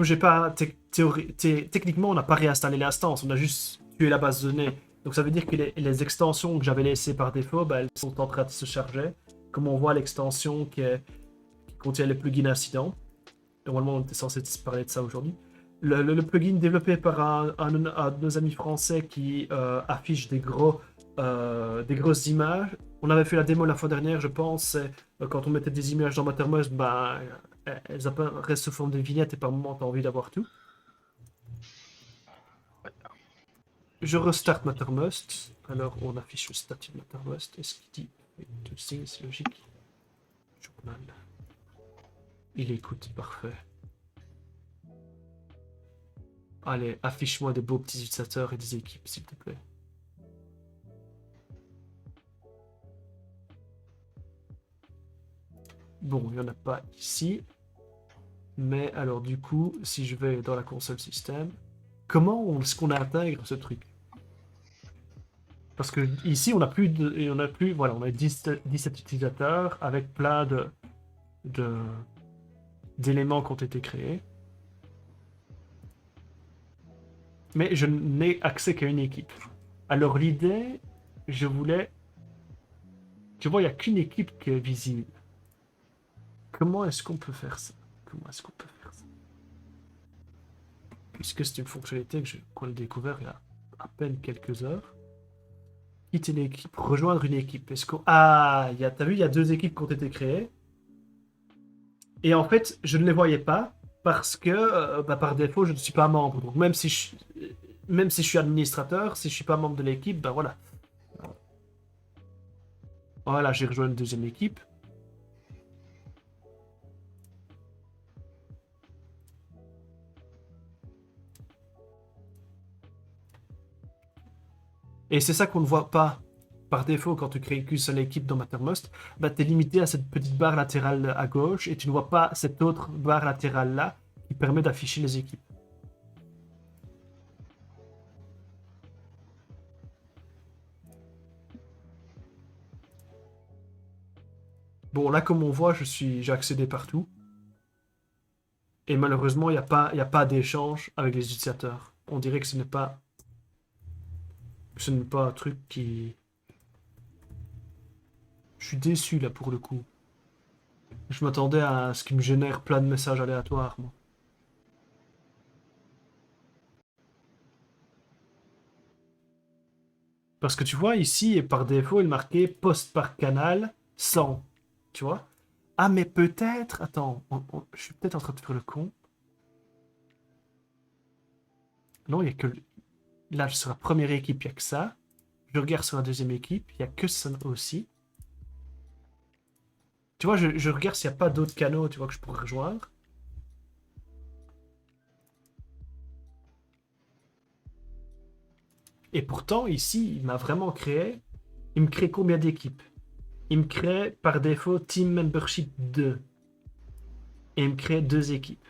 j'ai pas techniquement, on n'a pas réinstallé l'instance, on a juste tué la base de données. Donc ça veut dire que les extensions que j'avais laissées par défaut, bah, elles sont en train de se charger. Comme on voit l'extension qui contient les plugins incidents. Normalement, on était censé parler de ça aujourd'hui. Le plugin développé par un de nos amis français qui affiche des grosses images. On avait fait la démo la fois dernière, je pense. Quand on mettait des images dans Mattermost, bah, elles apparaissent sous forme de vignettes et par moment, tu as envie d'avoir tout. Je restart Mattermost. Alors, on affiche le statut de Mattermost. Est-ce qu'il dit tout signe, c'est logique? Journal. Il écoute, parfait. Allez, affiche-moi des beaux petits utilisateurs et des équipes, s'il te plaît. Bon, il n'y en a pas ici. Mais alors, du coup, si je vais dans la console système, comment est-ce qu'on intègre ce truc? Parce que ici, voilà, on a 17 utilisateurs avec plein de- d'éléments qui ont été créés. Mais je n'ai accès qu'à une équipe. Alors l'idée, je voulais... Tu vois, il n'y a qu'une équipe qui est visible. Comment est-ce qu'on peut faire ça? Comment est-ce qu'on peut faire ça? Puisque c'est une fonctionnalité qu'on a découvert il y a peine quelques heures. Quitter l'équipe, rejoindre une équipe. Est-ce qu'on... Ah, t'as vu, il y a 2 équipes qui ont été créées. Et en fait, je ne les voyais pas parce que par défaut, je ne suis pas membre. Donc même si je suis administrateur, si je suis pas membre de l'équipe, ben voilà. Voilà, j'ai rejoint une deuxième équipe. Et c'est ça qu'on ne voit pas par défaut quand tu crées qu'une seule équipe dans Mattermost. Bah, tu es limité à cette petite barre latérale à gauche et tu ne vois pas cette autre barre latérale là qui permet d'afficher les équipes. Bon, là, comme on voit, j'ai accédé partout. Et malheureusement, il y a pas d'échange avec les utilisateurs. On dirait que ce n'est pas un truc qui... Je suis déçu là pour le coup. Je m'attendais à ce qu'il me génère plein de messages aléatoires, moi. Parce que tu vois, ici, et par défaut, il marquait poste par canal 100. Tu vois? Ah, mais peut-être... Attends, je suis peut-être en train de faire le con. Non, il n'y a que... Là, sur la première équipe, il n'y a que ça. Je regarde sur la deuxième équipe, il n'y a que ça aussi. Tu vois, je regarde s'il n'y a pas d'autres canaux, tu vois, que je pourrais rejoindre. Et pourtant, ici, il m'a vraiment créé... Il me crée combien d'équipes? Il me crée par défaut Team Membership 2. Et il me crée 2 équipes.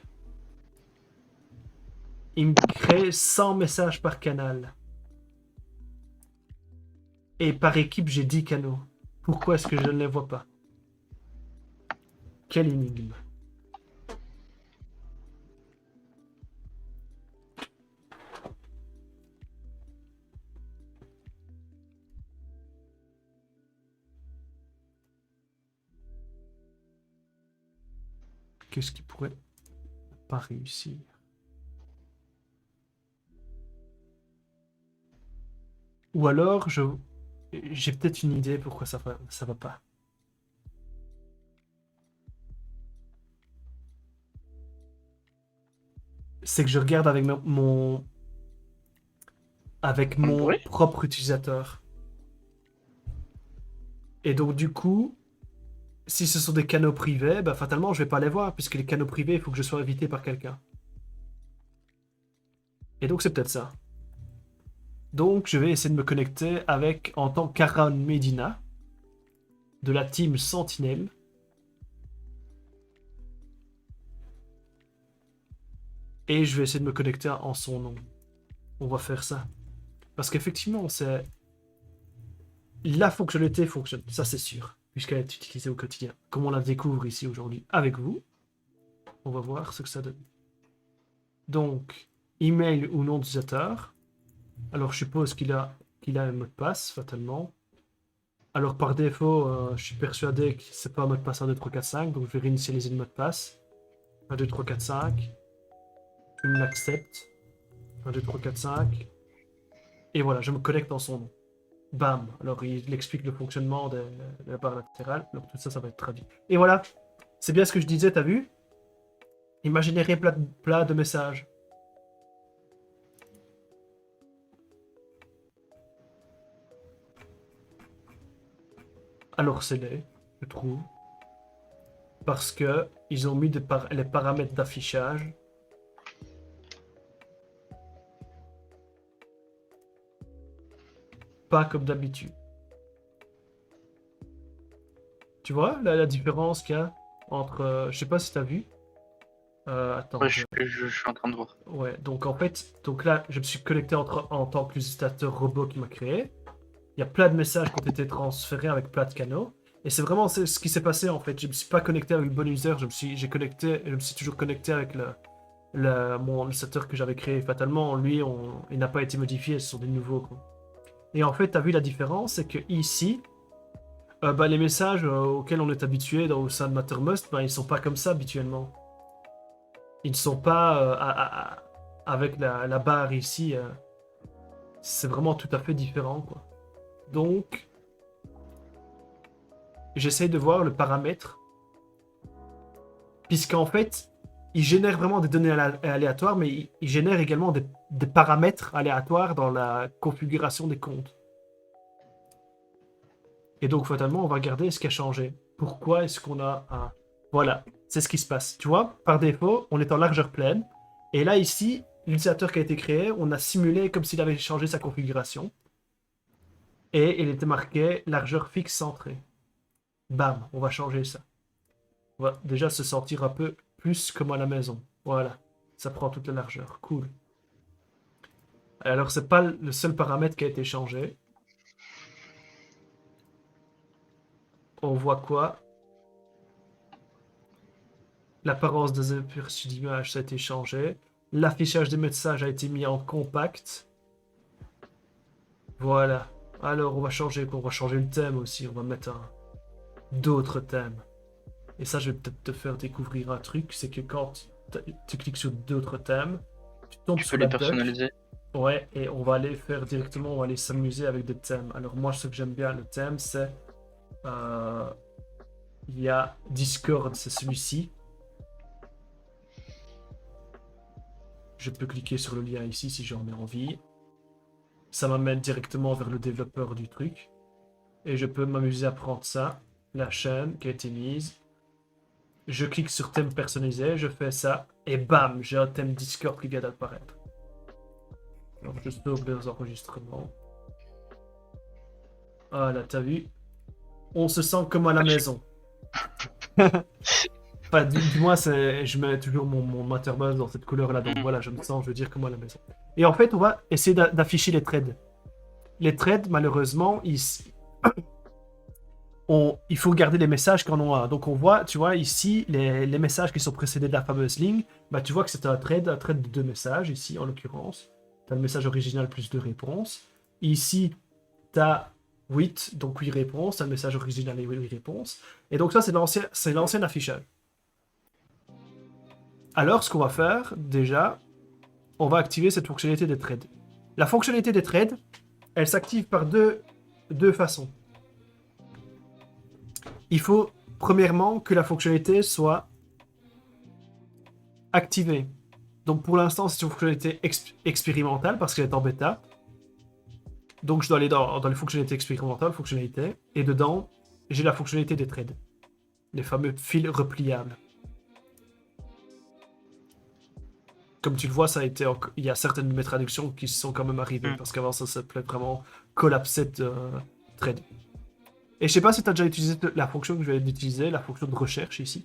Il me crée 100 messages par canal. Et par équipe, j'ai 10 canaux. Pourquoi est-ce que je ne les vois pas? Quelle énigme. Qu'est-ce qui pourrait pas réussir? Ou alors, j'ai peut-être une idée pourquoi ça va pas. C'est que je regarde avec mon Oui. propre utilisateur. Et donc, du coup, si ce sont des canaux privés, bah, fatalement, je vais pas les voir, puisque les canaux privés, il faut que je sois invité par quelqu'un. Et donc, c'est peut-être ça. Donc, je vais essayer de me connecter avec, en tant qu'Aaron Medina, de la team Sentinelle. Et je vais essayer de me connecter en son nom. On va faire ça. Parce qu'effectivement, c'est... La fonctionnalité fonctionne, ça c'est sûr, puisqu'elle est utilisée au quotidien. Comme on la découvre ici aujourd'hui avec vous, on va voir ce que ça donne. Donc, email ou nom d'utilisateur. Alors, je suppose qu'il a un mot de passe, fatalement. Alors, par défaut, je suis persuadé que c'est pas un mot de passe 1, 2, 3, 4, 5, donc je vais réinitialiser le mot de passe. 1, 2, 3, 4, 5. Il l'accepte. 1, 2, 3, 4, 5. Et voilà, je me connecte en son nom. Bam. Alors, il explique le fonctionnement de la barre latérale. Donc, tout ça, ça va être traduit. Et voilà. C'est bien ce que je disais, t'as vu? Il m'a généré plein de messages. Alors, c'est laid, je trouve. Parce que ils ont mis les paramètres d'affichage. Pas comme d'habitude. Tu vois la différence qu'il y a entre... je sais pas si tu as vu. Attends. Ouais, je suis en train de voir. Ouais, donc en fait, donc là, je me suis connecté en tant que l'utilisateur robot qui m'a créé. Il y a plein de messages qui ont été transférés avec plein de canaux. Et c'est vraiment ce qui s'est passé en fait. Je me suis pas connecté avec le bon user, je me suis toujours connecté avec mon utilisateur que j'avais créé. Fatalement, lui, il n'a pas été modifié, ce sont des nouveaux, quoi. Et en fait, tu as vu la différence, c'est que ici, bah, les messages auxquels on est habitué au sein de Mattermost, bah, ils sont pas comme ça habituellement. Ils ne sont pas avec la barre ici. c'est vraiment tout à fait différent, quoi. Donc, j'essaie de voir le paramètre, puisqu'en fait, il génère vraiment des données aléatoires, mais il génère également des paramètres aléatoires dans la configuration des comptes. Et donc, fatalement, on va regarder ce qui a changé. Pourquoi est-ce qu'on a un... Voilà, c'est ce qui se passe. Tu vois, par défaut, on est en largeur pleine. Et là, ici, l'utilisateur qui a été créé, on a simulé comme s'il avait changé sa configuration. Et il était marqué largeur fixe centrée. Bam, on va changer ça. On va déjà se sentir un peu plus comme à la maison. Voilà, ça prend toute la largeur. Cool. Alors, c'est pas le seul paramètre qui a été changé. On voit quoi? L'apparence des aperçus d'image, ça a été changé. L'affichage des messages a été mis en compact. Voilà. Alors, on va changer le thème aussi. On va mettre d'autres thèmes. Et ça, je vais peut-être te faire découvrir un truc. C'est que quand tu cliques sur d'autres thèmes, tu tombes Tu peux sur les la doc. personnaliser. Ouais, et on va aller faire directement, on va aller s'amuser avec des thèmes. Alors moi, ce que j'aime bien, le thème, c'est... il y a Discord, c'est celui-ci. Je peux cliquer sur le lien ici si j'en ai envie. Ça m'amène directement vers le développeur du truc. Et je peux m'amuser à prendre ça, la chaîne qui a été mise. Je clique sur thème personnalisé, je fais ça, et bam, j'ai un thème Discord qui vient d'apparaître. Alors je sauve les enregistrements. Voilà, t'as vu? On se sent comme à la maison. Enfin, du moins, je mets toujours mon Mattermost dans cette couleur-là. Donc voilà, je me sens, je veux dire, comme à la maison. Et en fait, on va essayer d'afficher les threads. Les threads, malheureusement, il faut garder les messages qu'on a un. Donc on voit, tu vois, ici, les messages qui sont précédés de la fameuse ligne. Bah, tu vois que c'est un thread de 2 messages, ici, en l'occurrence. Tu as le message original plus 2 réponses. Ici, tu as 8, donc 8 réponses. Tu as le message original et 8 réponses. Et donc ça, c'est l'ancien affichage. Alors, ce qu'on va faire, déjà, on va activer cette fonctionnalité des threads. La fonctionnalité des threads, elle s'active par deux façons. Il faut, premièrement, que la fonctionnalité soit activée. Donc, pour l'instant, c'est une fonctionnalité expérimentale parce qu'elle est en bêta. Donc, je dois aller dans les fonctionnalités expérimentales, et dedans, j'ai la fonctionnalité des threads. Les fameux fils repliables. Comme tu le vois, il y a certaines de mes traductions qui sont quand même arrivées, parce qu'avant ça s'appelait vraiment Collapsed Thread. Et je sais pas si tu as déjà utilisé la fonction que je vais utiliser, la fonction de recherche ici,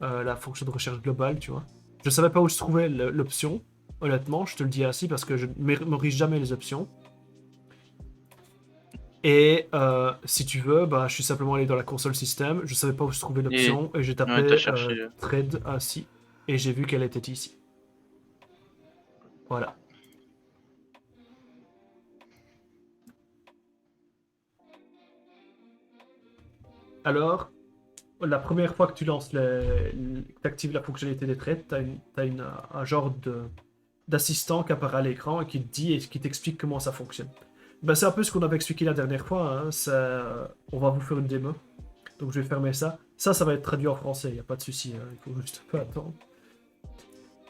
la fonction de recherche globale, tu vois. Je savais pas où se trouvait l'option, honnêtement, je te le dis ainsi parce que je ne mémorise jamais les options. Et si tu veux, bah, je suis simplement allé dans la console système, je savais pas où se trouvait l'option, et j'ai tapé thread ainsi, et j'ai vu qu'elle était ici. Voilà. Alors, la première fois que tu lances actives la fonctionnalité des threads, tu as un genre d'assistant qui apparaît à l'écran et qui te dit et qui t'explique comment ça fonctionne. Ben, c'est un peu ce qu'on avait expliqué la dernière fois. Hein. On va vous faire une démo. Donc je vais fermer ça. Ça va être traduit en français, il n'y a pas de souci. Hein. Il faut juste pas attendre.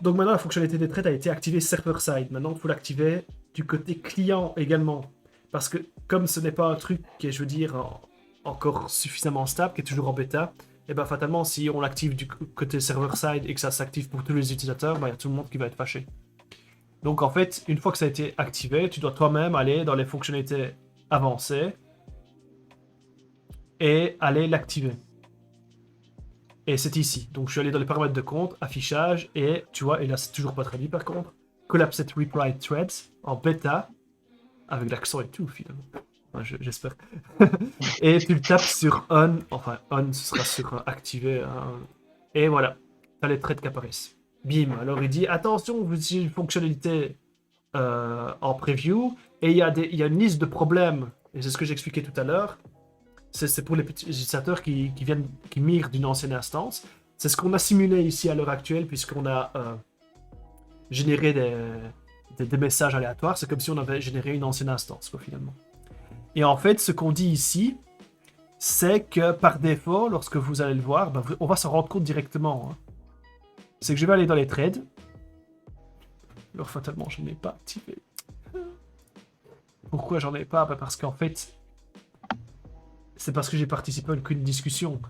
Donc maintenant, la fonctionnalité des threads a été activée server-side. Maintenant, il faut l'activer du côté client également. Parce que comme ce n'est pas un truc qui est, je veux dire, encore suffisamment stable, qui est toujours en bêta, et ben fatalement, si on l'active du côté server-side et que ça s'active pour tous les utilisateurs, il y a tout le monde qui va être fâché. Donc en fait, une fois que ça a été activé, tu dois toi-même aller dans les fonctionnalités avancées et aller l'activer. Et c'est ici. Donc je suis allé dans les paramètres de compte, affichage, et tu vois, et là c'est toujours pas traduit par contre, Collapsed Reply Threads en bêta, avec l'accent et tout finalement. Enfin, j'espère. Et tu le tapes sur on, enfin on ce sera sur activer, hein, et voilà, t'as les threads qui apparaissent. Bim, alors il dit attention, vous utilisez une fonctionnalité en preview, et il y a une liste de problèmes, et c'est ce que j'expliquais tout à l'heure. C'est pour les petits utilisateurs qui migrent d'une ancienne instance. C'est ce qu'on a simulé ici à l'heure actuelle, puisqu'on a généré des messages aléatoires. C'est comme si on avait généré une ancienne instance, quoi, finalement. Et en fait, ce qu'on dit ici, c'est que par défaut, lorsque vous allez le voir, bah, on va s'en rendre compte directement. Hein. C'est que je vais aller dans les trades. Alors fatalement, je n'ai pas activé. Pourquoi j'en ai pas? Bah, parce qu'en fait, c'est parce que j'ai participé à une discussion.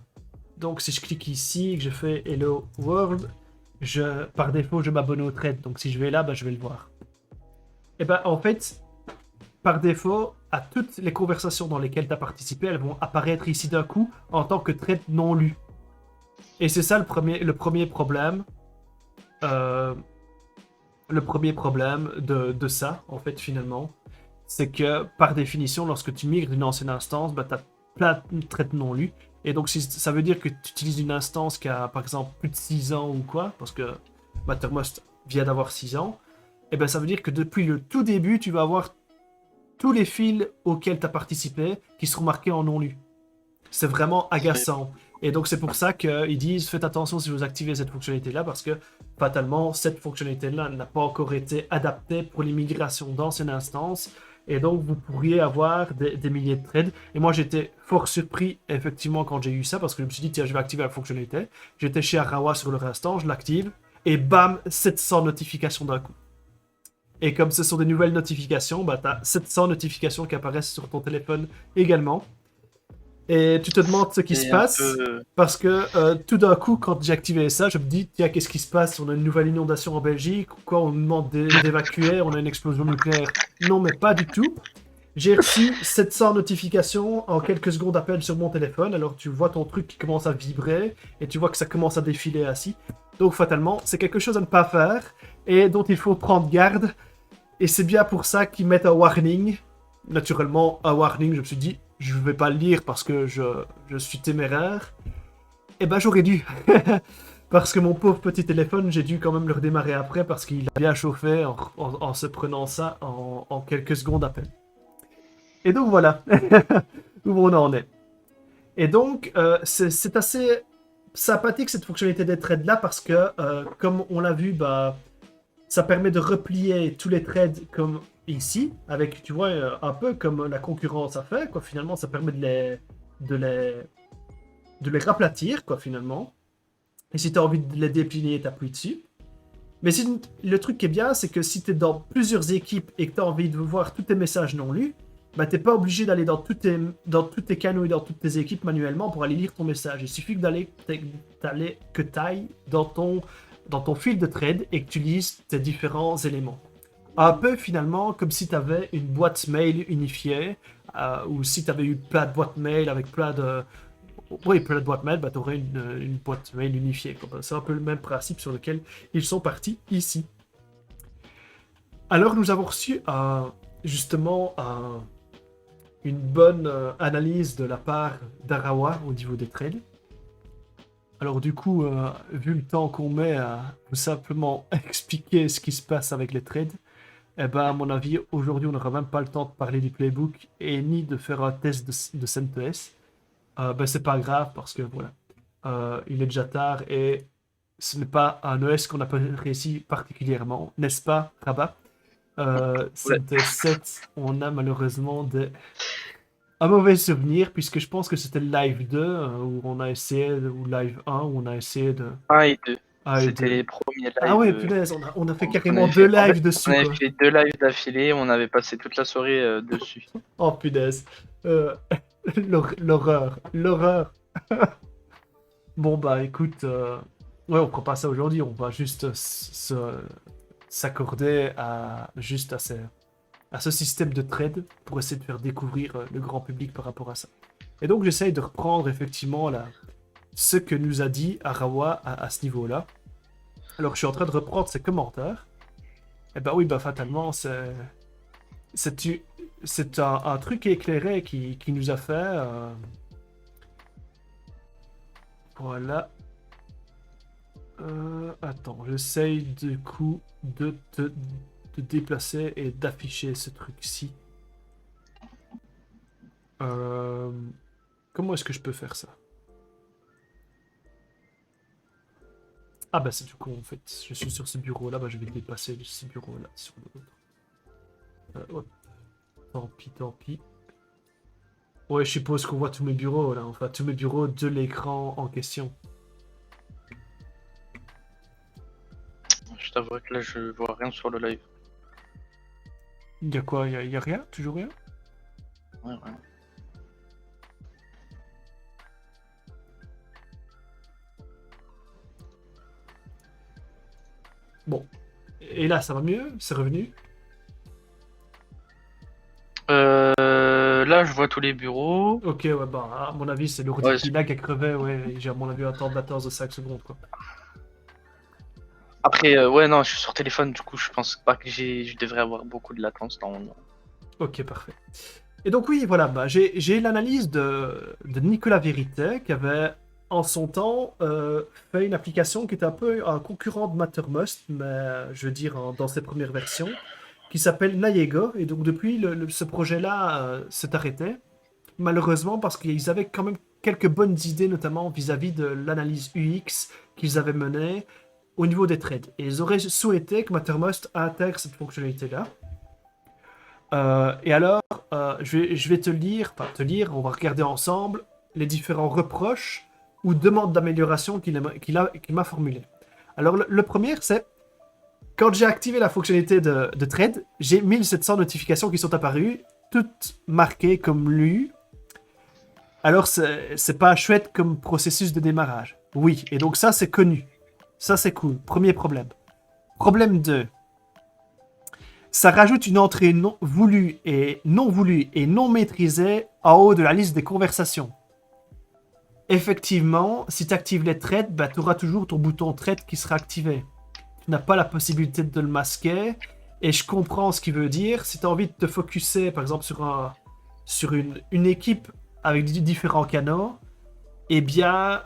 Donc si je clique ici, que je fais Hello World, par défaut, je m'abonne au trade. Donc si je vais là, bah, je vais le voir. Et ben en fait, par défaut, à toutes les conversations dans lesquelles tu as participé, elles vont apparaître ici d'un coup en tant que trade non lu. Et c'est ça le premier problème. Euh, le premier problème de ça, en fait, finalement. C'est que, par définition, lorsque tu migres d'une ancienne instance, bah, tu as plein de trades non lus. Et donc, ça veut dire que tu utilises une instance qui a, par exemple, plus de 6 ans ou quoi, parce que Mattermost vient d'avoir 6 ans, et ben ça veut dire que depuis le tout début, tu vas avoir tous les fils auxquels tu as participé qui seront marqués en non lu. C'est vraiment agaçant. Et donc c'est pour ça qu'ils disent faites attention si vous activez cette fonctionnalité-là parce que fatalement cette fonctionnalité-là n'a pas encore été adaptée pour les migrations d'anciennes instances. Et donc vous pourriez avoir des milliers de trades. Et moi j'étais fort surpris effectivement quand j'ai eu ça parce que je me suis dit tiens je vais activer la fonctionnalité. J'étais chez Arawa sur leur instant, je l'active et bam 700 notifications d'un coup. Et comme ce sont des nouvelles notifications, bah, tu as 700 notifications qui apparaissent sur ton téléphone également. Et tu te demandes ce qui se C'est un passe, peu. parce que tout d'un coup, quand j'ai activé ça, je me dis, tiens, qu'est-ce qui se passe? On a une nouvelle inondation en Belgique, ou quoi, on nous demande d'évacuer, on a une explosion nucléaire. Non, mais pas du tout. J'ai reçu 700 notifications en quelques secondes à peine sur mon téléphone, alors tu vois ton truc qui commence à vibrer, et tu vois que ça commence à défiler ainsi. Donc fatalement, c'est quelque chose à ne pas faire, et dont il faut prendre garde, et c'est bien pour ça qu'ils mettent un warning. Naturellement, un warning, je me suis dit, je vais pas le lire parce que je suis téméraire. Eh ben, j'aurais dû. Parce que mon pauvre petit téléphone, j'ai dû quand même le redémarrer après parce qu'il a bien chauffé en se prenant ça en quelques secondes à peine. Et donc voilà où on en est. Et donc, c'est assez sympathique cette fonctionnalité des trades là parce que, comme on l'a vu, bah, ça permet de replier tous les trades comme ici, avec, tu vois, un peu comme la concurrence a fait, quoi. Finalement, ça permet de les, de les raplatir, quoi, finalement. Et si tu as envie de les déplier, tu appuies dessus. Mais le truc qui est bien, c'est que si tu es dans plusieurs équipes et que tu as envie de voir tous tes messages non lus, bah, tu n'es pas obligé d'aller dans tous tes canaux et dans toutes tes équipes manuellement pour aller lire ton message. Il suffit que tu ailles dans ton fil de trade et que tu lises tes différents éléments. Un peu finalement comme si tu avais une boîte mail unifiée, ou si tu avais eu plein de boîtes mail avec plein de... Oui, plein de boîtes mail, bah, tu aurais une boîte mail unifiée. C'est un peu le même principe sur lequel ils sont partis ici. Alors nous avons reçu justement une bonne analyse de la part d'Arawa au niveau des trades. Alors du coup, vu le temps qu'on met à vous simplement expliquer ce qui se passe avec les trades, eh ben, à mon avis, aujourd'hui, on n'aura même pas le temps de parler du playbook et ni de faire un test de CentOS. Ben, c'est pas grave parce que voilà, il est déjà tard et ce n'est pas un OS qu'on apprécie particulièrement, n'est-ce pas, Rabat? Ouais. CentOS 7, on a malheureusement un mauvais souvenir puisque je pense que c'était le live 2 où on a essayé, ou live 1 où on a essayé de... 1 et 2. Ah, et C'était 2. les premiers Ah lives. ouais, punaise, on a fait On carrément avait deux fait. En fait, lives on dessus, avait quoi. fait 2 lives d'affilée. On avait passé toute la soirée dessus. Oh punaise. Euh, l'horreur. L'horreur. Bon bah écoute, ouais on prend pas ça aujourd'hui, on va juste s'accorder à ce système de trade pour essayer de faire découvrir le grand public par rapport à ça. Et donc j'essaye de reprendre effectivement ce que nous a dit Arawa à ce niveau-là. Alors je suis en train de reprendre ses commentaires. Et bah oui, bah fatalement, c'est, u- c'est un truc éclairé qui nous a fait. Voilà. Attends, j'essaye du coup de déplacer et d'afficher ce truc-ci. Euh, Comment est-ce que je peux faire ça? Ah bah c'est du coup en fait, je suis sur ce bureau-là, bah je vais le dépasser de ce bureau-là sur l'autre. Hop, tant pis, tant pis. Ouais, je suppose qu'on voit tous mes bureaux là, enfin tous mes bureaux de l'écran en question. Je t'avoue que là, je vois rien sur le live. Il y a quoi? Il y a rien? Toujours rien? Ouais, ouais. Bon. Et là, ça va mieux? C'est revenu? Là, je vois tous les bureaux. Ok, ouais, bah à mon avis, c'est l'ordi Ouais, qui lag et crevait, ouais, et j'ai à mon avis un temps de latence de 5 secondes, quoi. après, ouais, non, je suis sur téléphone, du coup, je pense pas que je devrais avoir beaucoup de latence normalement. Ok, parfait. Et donc oui, voilà, bah, j'ai l'analyse de Nicolas Vérité, qui avait en son temps fait une application qui était un peu un concurrent de Mattermost, mais je veux dire dans ses premières versions, qui s'appelle Nayego. Et donc depuis, ce projet-là s'est arrêté, malheureusement parce qu'ils avaient quand même quelques bonnes idées, notamment vis-à-vis de l'analyse UX qu'ils avaient menée au niveau des trades. Et ils auraient souhaité que Mattermost intègre cette fonctionnalité-là. Et alors, je vais te lire, on va regarder ensemble les différents reproches ou demandes d'amélioration qu'il m'a formulées. Alors, le premier, c'est quand j'ai activé la fonctionnalité de trade, j'ai 1700 notifications qui sont apparues, toutes marquées comme lues. Alors, c'est pas chouette comme processus de démarrage. Oui, et donc ça, c'est connu. Ça, c'est cool. Premier problème. Problème 2. Ça rajoute une entrée non voulue et non maîtrisée en haut de la liste des conversations. Effectivement, si tu actives les threads, bah, tu auras toujours ton bouton thread qui sera activé. Tu n'as pas la possibilité de le masquer. Et je comprends ce qu'il veut dire. Si tu as envie de te focuser, par exemple, sur une équipe avec différents canaux, eh bien,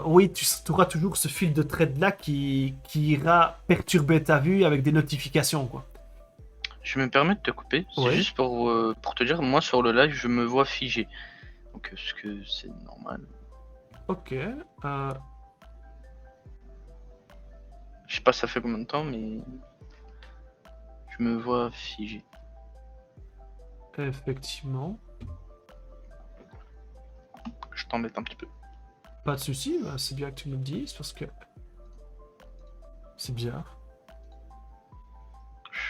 oui, tu auras toujours ce fil de thread-là qui ira perturber ta vue avec des notifications, quoi. Je me permets de te couper, c'est Oui. juste pour te dire, moi sur le live, je me vois figé. Donc, est-ce que c'est normal? Ok. Je sais pas ça fait combien de temps, mais je me vois figé. Effectivement. Je t'embête un petit peu. Pas de souci, bah, c'est bien que tu me le dises parce que c'est bizarre.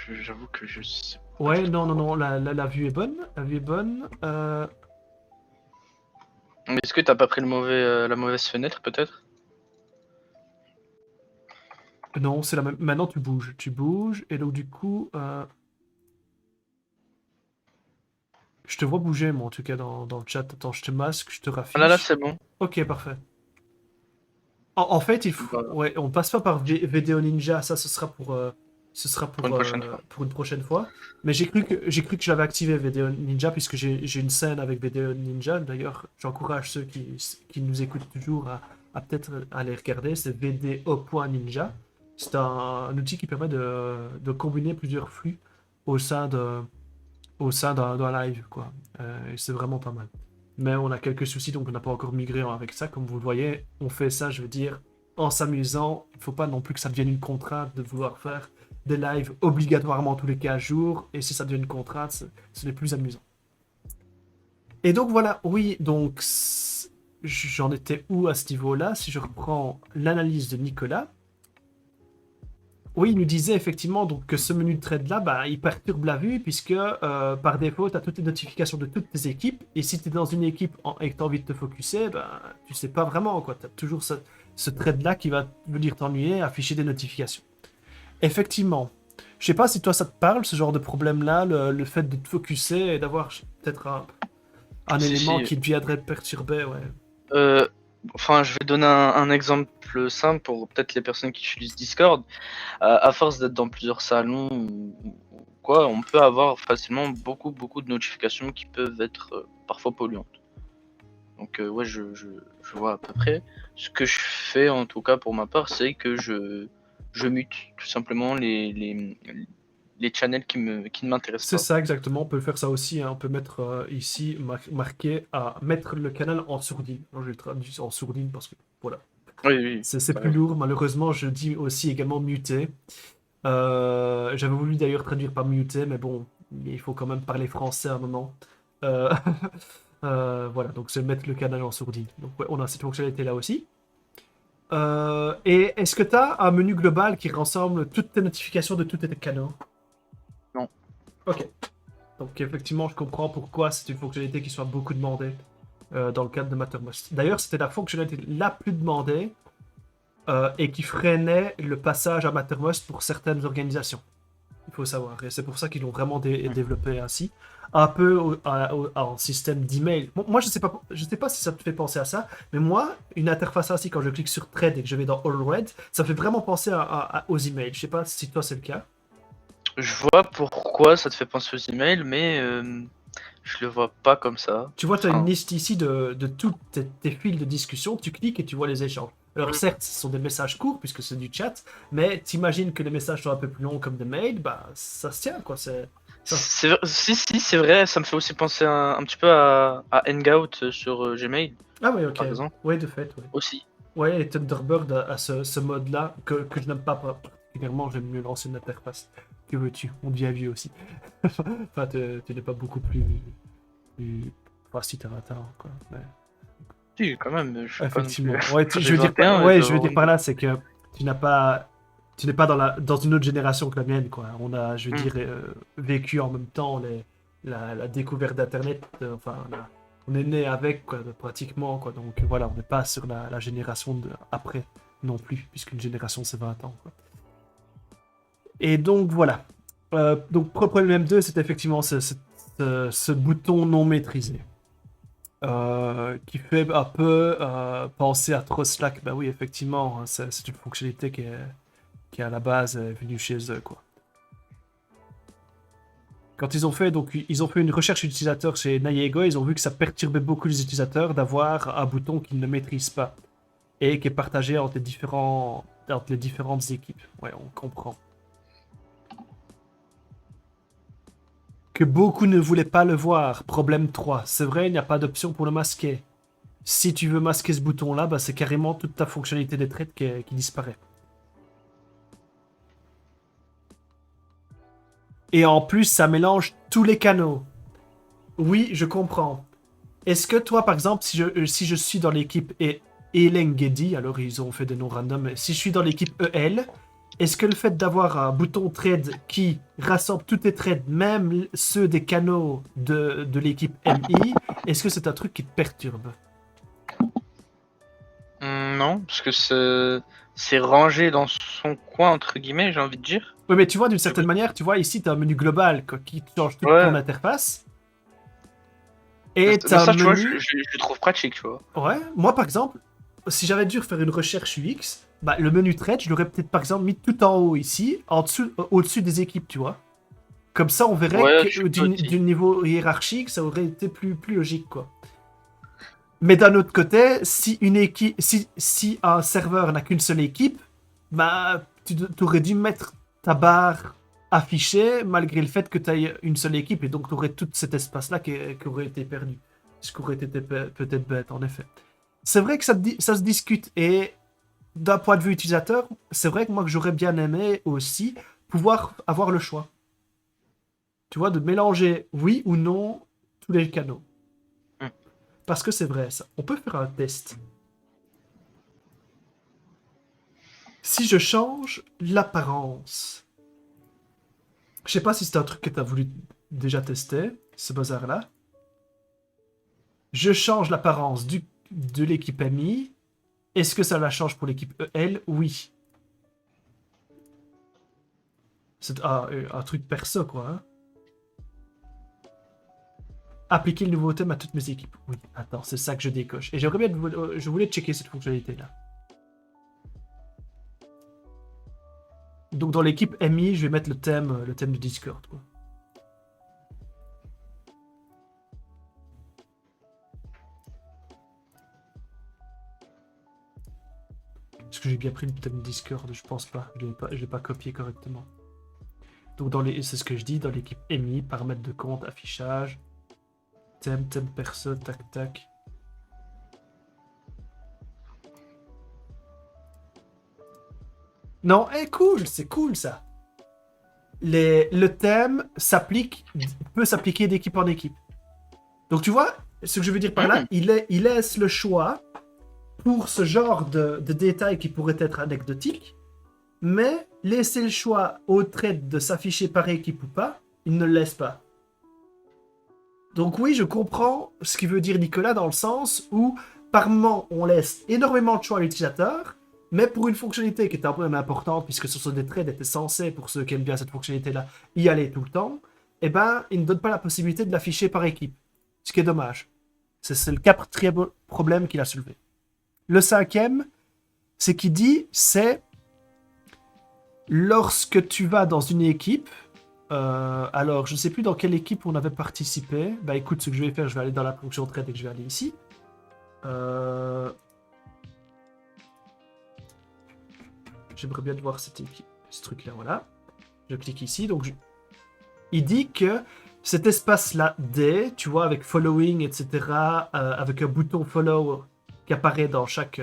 J'avoue que je sais pas du Ouais, tout non, non, pourquoi. non, la vue est bonne. La vue est bonne. Mais est-ce que t'as pas pris la mauvaise fenêtre, peut-être? Non, c'est la même. Maintenant, tu bouges. Tu bouges. Et donc, du coup, je te vois bouger, moi, en tout cas, dans le chat. Attends, je te masque, je te Ah là, raffiche. c'est bon. Ok, parfait. En fait, Bah, ouais, on passe pas par VDO Ninja, ça ce sera pour une prochaine fois. pour une prochaine fois. Mais j'ai cru que je l'avais activé VDO Ninja puisque j'ai une scène avec VDO Ninja. D'ailleurs, j'encourage ceux qui nous écoutent toujours à peut-être aller regarder. C'est VDO.ninja. C'est un outil qui permet de combiner plusieurs flux au sein d'un live, quoi. Et c'est vraiment pas mal. Mais on a quelques soucis, donc on n'a pas encore migré avec ça. Comme vous le voyez, on fait ça, je veux dire, en s'amusant. Il ne faut pas non plus que ça devienne une contrainte de vouloir faire des lives obligatoirement tous les 15 jours. Et si ça devient une contrainte, ce n'est plus amusant. Et donc voilà, oui, donc j'en étais où à ce niveau-là? Si je reprends l'analyse de Nicolas, oui, il nous disait effectivement donc, que ce menu de trade là, bah, il perturbe la vue puisque par défaut, tu as toutes les notifications de toutes tes équipes. Et si tu es dans une équipe et que tu as envie de te focuser, bah, tu sais pas vraiment. Tu as toujours ce trade là qui va venir t'ennuyer, afficher des notifications. Effectivement. Je sais pas si toi ça te parle, ce genre de problème-là, le fait de te focuser et d'avoir peut-être un Si, élément si. qui viendrait te perturber, ouais. Euh, enfin, je vais donner un exemple simple pour peut-être les personnes qui utilisent Discord. À force d'être dans plusieurs salons ou quoi, on peut avoir facilement beaucoup de notifications qui peuvent être parfois polluantes. Donc ouais, je vois à peu près. Ce que je fais en tout cas pour ma part, c'est que je mute tout simplement les channels qui ne m'intéressent C'est pas. ça exactement, on peut faire ça aussi, hein. On peut mettre ici, marqué à mettre le canal en sourdine. Alors, je l'ai traduit en sourdine parce que, voilà. Oui, oui, C'est t'as plus raison. lourd. Malheureusement, je dis aussi également muté. J'avais voulu d'ailleurs traduire par muté, mais bon, il faut quand même parler français à un moment. Euh, voilà, donc c'est mettre le canal en sourdine. Donc ouais, on a cette fonctionnalité là aussi. Et est-ce que tu as un menu global qui rassemble toutes tes notifications de tous tes canaux? Non. Ok. Donc effectivement, je comprends pourquoi c'est une fonctionnalité qui soit beaucoup demandée dans le cadre de Mattermost. D'ailleurs, c'était la fonctionnalité la plus demandée et qui freinait le passage à Mattermost pour certaines organisations. Il faut savoir. Et c'est pour ça qu'ils l'ont vraiment Hmm. développé ainsi. Un peu en système d'email. Bon, moi, je sais pas si ça te fait penser à ça, mais moi, une interface ainsi, quand je clique sur Thread et que je vais dans All Red, ça fait vraiment penser aux emails. Je sais pas si toi c'est le cas. Je vois pourquoi ça te fait penser aux emails, mais je le vois pas comme ça. Tu vois, tu as une Enfin, liste ici de tous tes fils de discussion, tu cliques et tu vois les échanges. Alors hmm. certes, ce sont des messages courts puisque c'est du chat, mais t'imagines que les messages sont un peu plus longs comme des mails, bah ça se tient quoi. Ça... Si, c'est vrai, ça me fait aussi penser un petit peu à Hangout sur Gmail, Ah oui, ok. par exemple. Oui, de fait, oui. Aussi. Ouais, et Thunderbird a ce mode-là que je n'aime pas particulièrement, j'aime mieux l'ancienne interface. Que veux-tu? On devient vieux aussi. Enfin, tu n'es pas beaucoup Enfin, si t'as 20 ans, quoi. Mais... Si, quand même, je suis pas non plus. Effectivement. Ouais, J'ai je veux dire, 21, mais je ouais, dois je veux avoir dire par 22. là, c'est que tu n'as pas, tu n'es pas dans une autre génération que la mienne, quoi. On a, je veux Hmm. dire, vécu en même temps la découverte d'Internet. Enfin, on est né avec, quoi, pratiquement, quoi. Donc voilà, on n'est pas sur la génération après non plus, puisqu'une génération c'est 20 ans, quoi. Et donc voilà. Donc problème 2, c'est effectivement ce bouton non maîtrisé. Qui fait un peu penser à trop Slack. Bah oui, effectivement, hein, c'est une fonctionnalité qui à la base est venue chez eux, quoi. Quand ils ont fait une recherche utilisateur chez Nayego, ils ont vu que ça perturbait beaucoup les utilisateurs d'avoir un bouton qu'ils ne maîtrisent pas et qui est partagé entre les différentes équipes. Ouais, on comprend. Que beaucoup ne voulaient pas le voir. Problème 3. C'est vrai, il n'y a pas d'option pour le masquer. Si tu veux masquer ce bouton-là, bah, c'est carrément toute ta fonctionnalité des traites qui disparaît. Et en plus, ça mélange tous les canaux. Oui, je comprends. Est-ce que toi, par exemple, si je suis dans l'équipe Elengedi, alors ils ont fait des noms random, mais si je suis dans l'équipe EL, est-ce que le fait d'avoir un bouton trade qui rassemble tous tes trades, même ceux des canaux de l'équipe MI, est-ce que c'est un truc qui te perturbe? Non, parce que c'est rangé dans son coin, entre guillemets, j'ai envie de dire. Oui, mais tu vois, d'une Du coup, certaine manière, tu vois, ici, tu as un menu global quoi, qui change toute ton ouais. interface. Et tu Mais as un ça, tu vois, menu. je le trouve pratique, tu vois. Ouais, moi, par exemple, si j'avais dû faire une recherche UX, bah, le menu trade, je l'aurais peut-être, par exemple, mis tout en haut ici, en dessous, au-dessus des équipes, tu vois. Comme ça, on verrait Ouais, que tu peux du aussi. niveau hiérarchique, ça aurait été plus logique, quoi. Mais d'un autre côté, si une équipe, si un serveur n'a qu'une seule équipe, bah, tu aurais dû mettre ta barre affichée malgré le fait que tu aies une seule équipe et donc tu aurais tout cet espace-là qui aurait été perdu. Ce qui aurait été peut-être bête, en effet. C'est vrai que ça se discute et d'un point de vue utilisateur, c'est vrai que moi que j'aurais bien aimé aussi pouvoir avoir le choix. Tu vois, de mélanger oui ou non tous les canaux. Hmm. Parce que c'est vrai, ça. On peut faire un test. Si je change l'apparence, je sais pas si c'est un truc que tu as voulu déjà tester, ce bazar-là. Je change l'apparence de l'équipe AMI. Est-ce que ça la change pour l'équipe EL? Oui. C'est un truc perso, quoi. Hein. Appliquer le nouveau thème à toutes mes équipes. Oui, attends, c'est ça que je décoche. Et j'aimerais bien, je voulais checker cette fonctionnalité-là. Donc dans l'équipe MI, je vais mettre le thème de Discord, quoi. Est-ce que j'ai bien pris le thème Discord? Je pense pas. Je l'ai pas copié correctement. Donc c'est ce que je dis dans l'équipe MI, paramètres de compte, affichage, thème perso, tac tac. Non, cool, c'est cool ça. Le thème peut s'appliquer d'équipe en équipe. Donc tu vois, ce que je veux dire par là, il laisse le choix pour ce genre de détails qui pourraient être anecdotiques, mais laisser le choix au trade de s'afficher par équipe ou pas, il ne le laisse pas. Donc oui, je comprends ce qu'il veut dire Nicolas dans le sens où par moment on laisse énormément de choix à l'utilisateur, mais pour une fonctionnalité qui est un peu importante, puisque ce sont des trades étaient censés, pour ceux qui aiment bien cette fonctionnalité-là, y aller tout le temps, eh ben, il ne donne pas la possibilité de l'afficher par équipe. Ce qui est dommage. C'est le quatrième problème qu'il a soulevé. Le cinquième, c'est qu'il dit, c'est lorsque tu vas dans une équipe, alors je ne sais plus dans quelle équipe on avait participé. Bah écoute, ce que je vais faire, je vais aller dans la fonction trade et que je vais aller ici. J'aimerais bien voir ce truc-là, voilà. Je clique ici, donc il dit que cet espace-là, D, tu vois, avec following, etc., avec un bouton follow qui apparaît dans chaque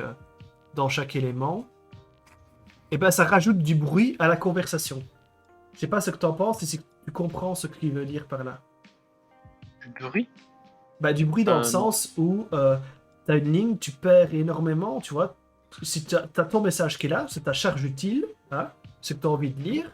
élément, et ben ça rajoute du bruit à la conversation. Je sais pas ce que tu en penses, si tu comprends ce qu'il veut dire par là. Du bruit? Bah, du bruit dans le sens où tu as une ligne, tu perds énormément, tu vois. Si tu as ton message qui est là, c'est ta charge utile, hein, ce que tu as envie de lire.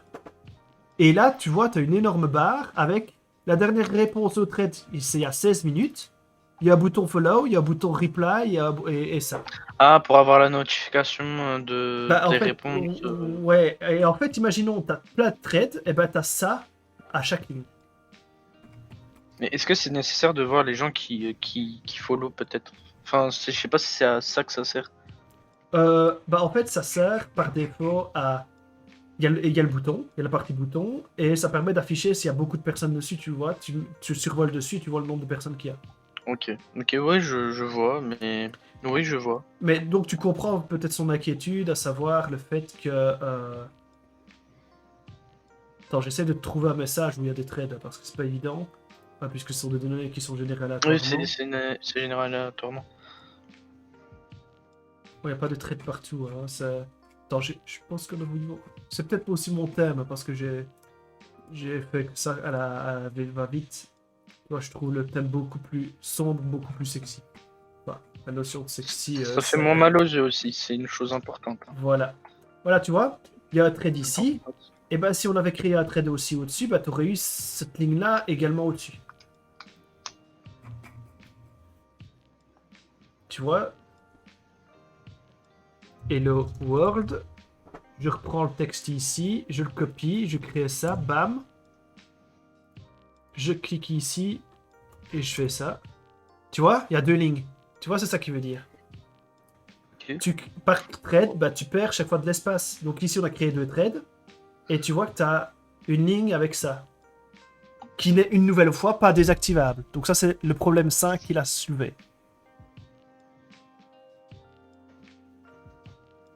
Et là, tu vois, tu as une énorme barre avec la dernière réponse au trade, c'est il y a 16 minutes. Il y a un bouton follow, il y a un bouton reply et ça. Ah, pour avoir la notification des réponses. Ouais, et en fait, imaginons, tu as plein de trades, et ben tu as ça à chaque ligne. Mais est-ce que c'est nécessaire de voir les gens qui follow peut-être? Enfin, je sais pas si c'est à ça que ça sert. Bah en fait, ça sert par défaut à... Il y a le bouton, il y a la partie bouton, et ça permet d'afficher s'il y a beaucoup de personnes dessus, tu vois, tu survoles dessus, tu vois le nombre de personnes qu'il y a. Ok, ouais, je vois, mais... Oui, je vois. Mais donc tu comprends peut-être son inquiétude, à savoir le fait que... Attends, j'essaie de trouver un message où il y a des trades, parce que c'est pas évident, puisque ce sont des données qui sont générées aléatoirement. Oui, c'est généré aléatoirement. Il n'y a pas de trade partout, hein, ça... Attends, je pense que c'est peut-être aussi mon thème, parce que j'ai fait ça à la va-vite. Moi, je trouve le thème beaucoup plus sombre, beaucoup plus sexy. Enfin, la notion de sexy... ça fait moins mal aux yeux aussi, c'est une chose importante. Voilà. Voilà, tu vois, il y a un trade ici. Et ben si on avait créé un trade aussi au-dessus, bah, tu aurais eu cette ligne-là également au-dessus. Tu vois? Hello world. Je reprends le texte ici, je le copie, je crée ça, bam. Je clique ici et je fais ça. Tu vois, il y a deux lignes. Tu vois, c'est ça qui veut dire. Okay. Par trade, bah, tu perds chaque fois de l'espace. Donc ici, on a créé deux trades. Et tu vois que tu as une ligne avec ça. Qui n'est une nouvelle fois pas désactivable. Donc ça, c'est le problème 5 qu'il a soulevé.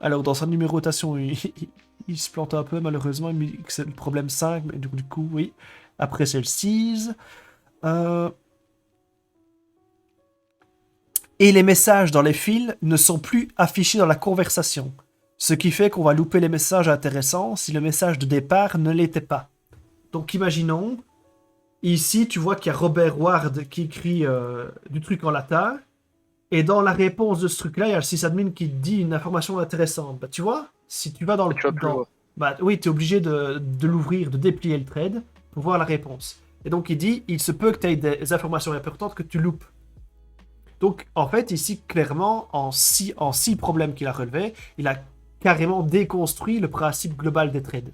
Alors, dans sa numérotation, il se plante un peu, malheureusement. Il me dit que c'est le problème 5, mais du coup, oui. Après, c'est le 6. Et les messages dans les fils ne sont plus affichés dans la conversation. Ce qui fait qu'on va louper les messages intéressants si le message de départ ne l'était pas. Donc, imaginons, ici, tu vois qu'il y a Robert Ward qui écrit du truc en latin. Et dans la réponse de ce truc-là, il y a le sysadmin qui dit une information intéressante. Bah, tu vois, si tu vas dans le... bah, oui, tu es obligé de l'ouvrir, de déplier le thread pour voir la réponse. Et donc, il dit, il se peut que tu aies des informations importantes que tu loupes. Donc, en fait, ici, clairement, en six problèmes qu'il a relevés, il a carrément déconstruit le principe global des threads.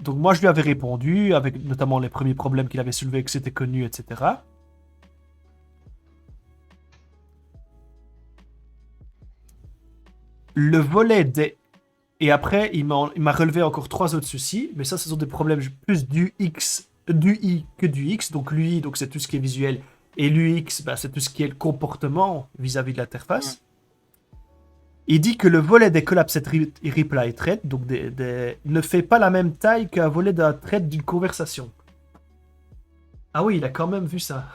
Donc, moi, je lui avais répondu, avec notamment les premiers problèmes qu'il avait soulevés, que c'était connu, etc. Le volet des... Et après, il m'a relevé encore 3 autres soucis, mais ça, ce sont des problèmes plus du I que du X. Donc l'UI, donc c'est tout ce qui est visuel, et l'UX, bah, c'est tout ce qui est le comportement vis-à-vis de l'interface. Il dit que le volet des collapsed reply thread, donc ne fait pas la même taille qu'un volet d'un thread d'une conversation. Ah oui, il a quand même vu ça.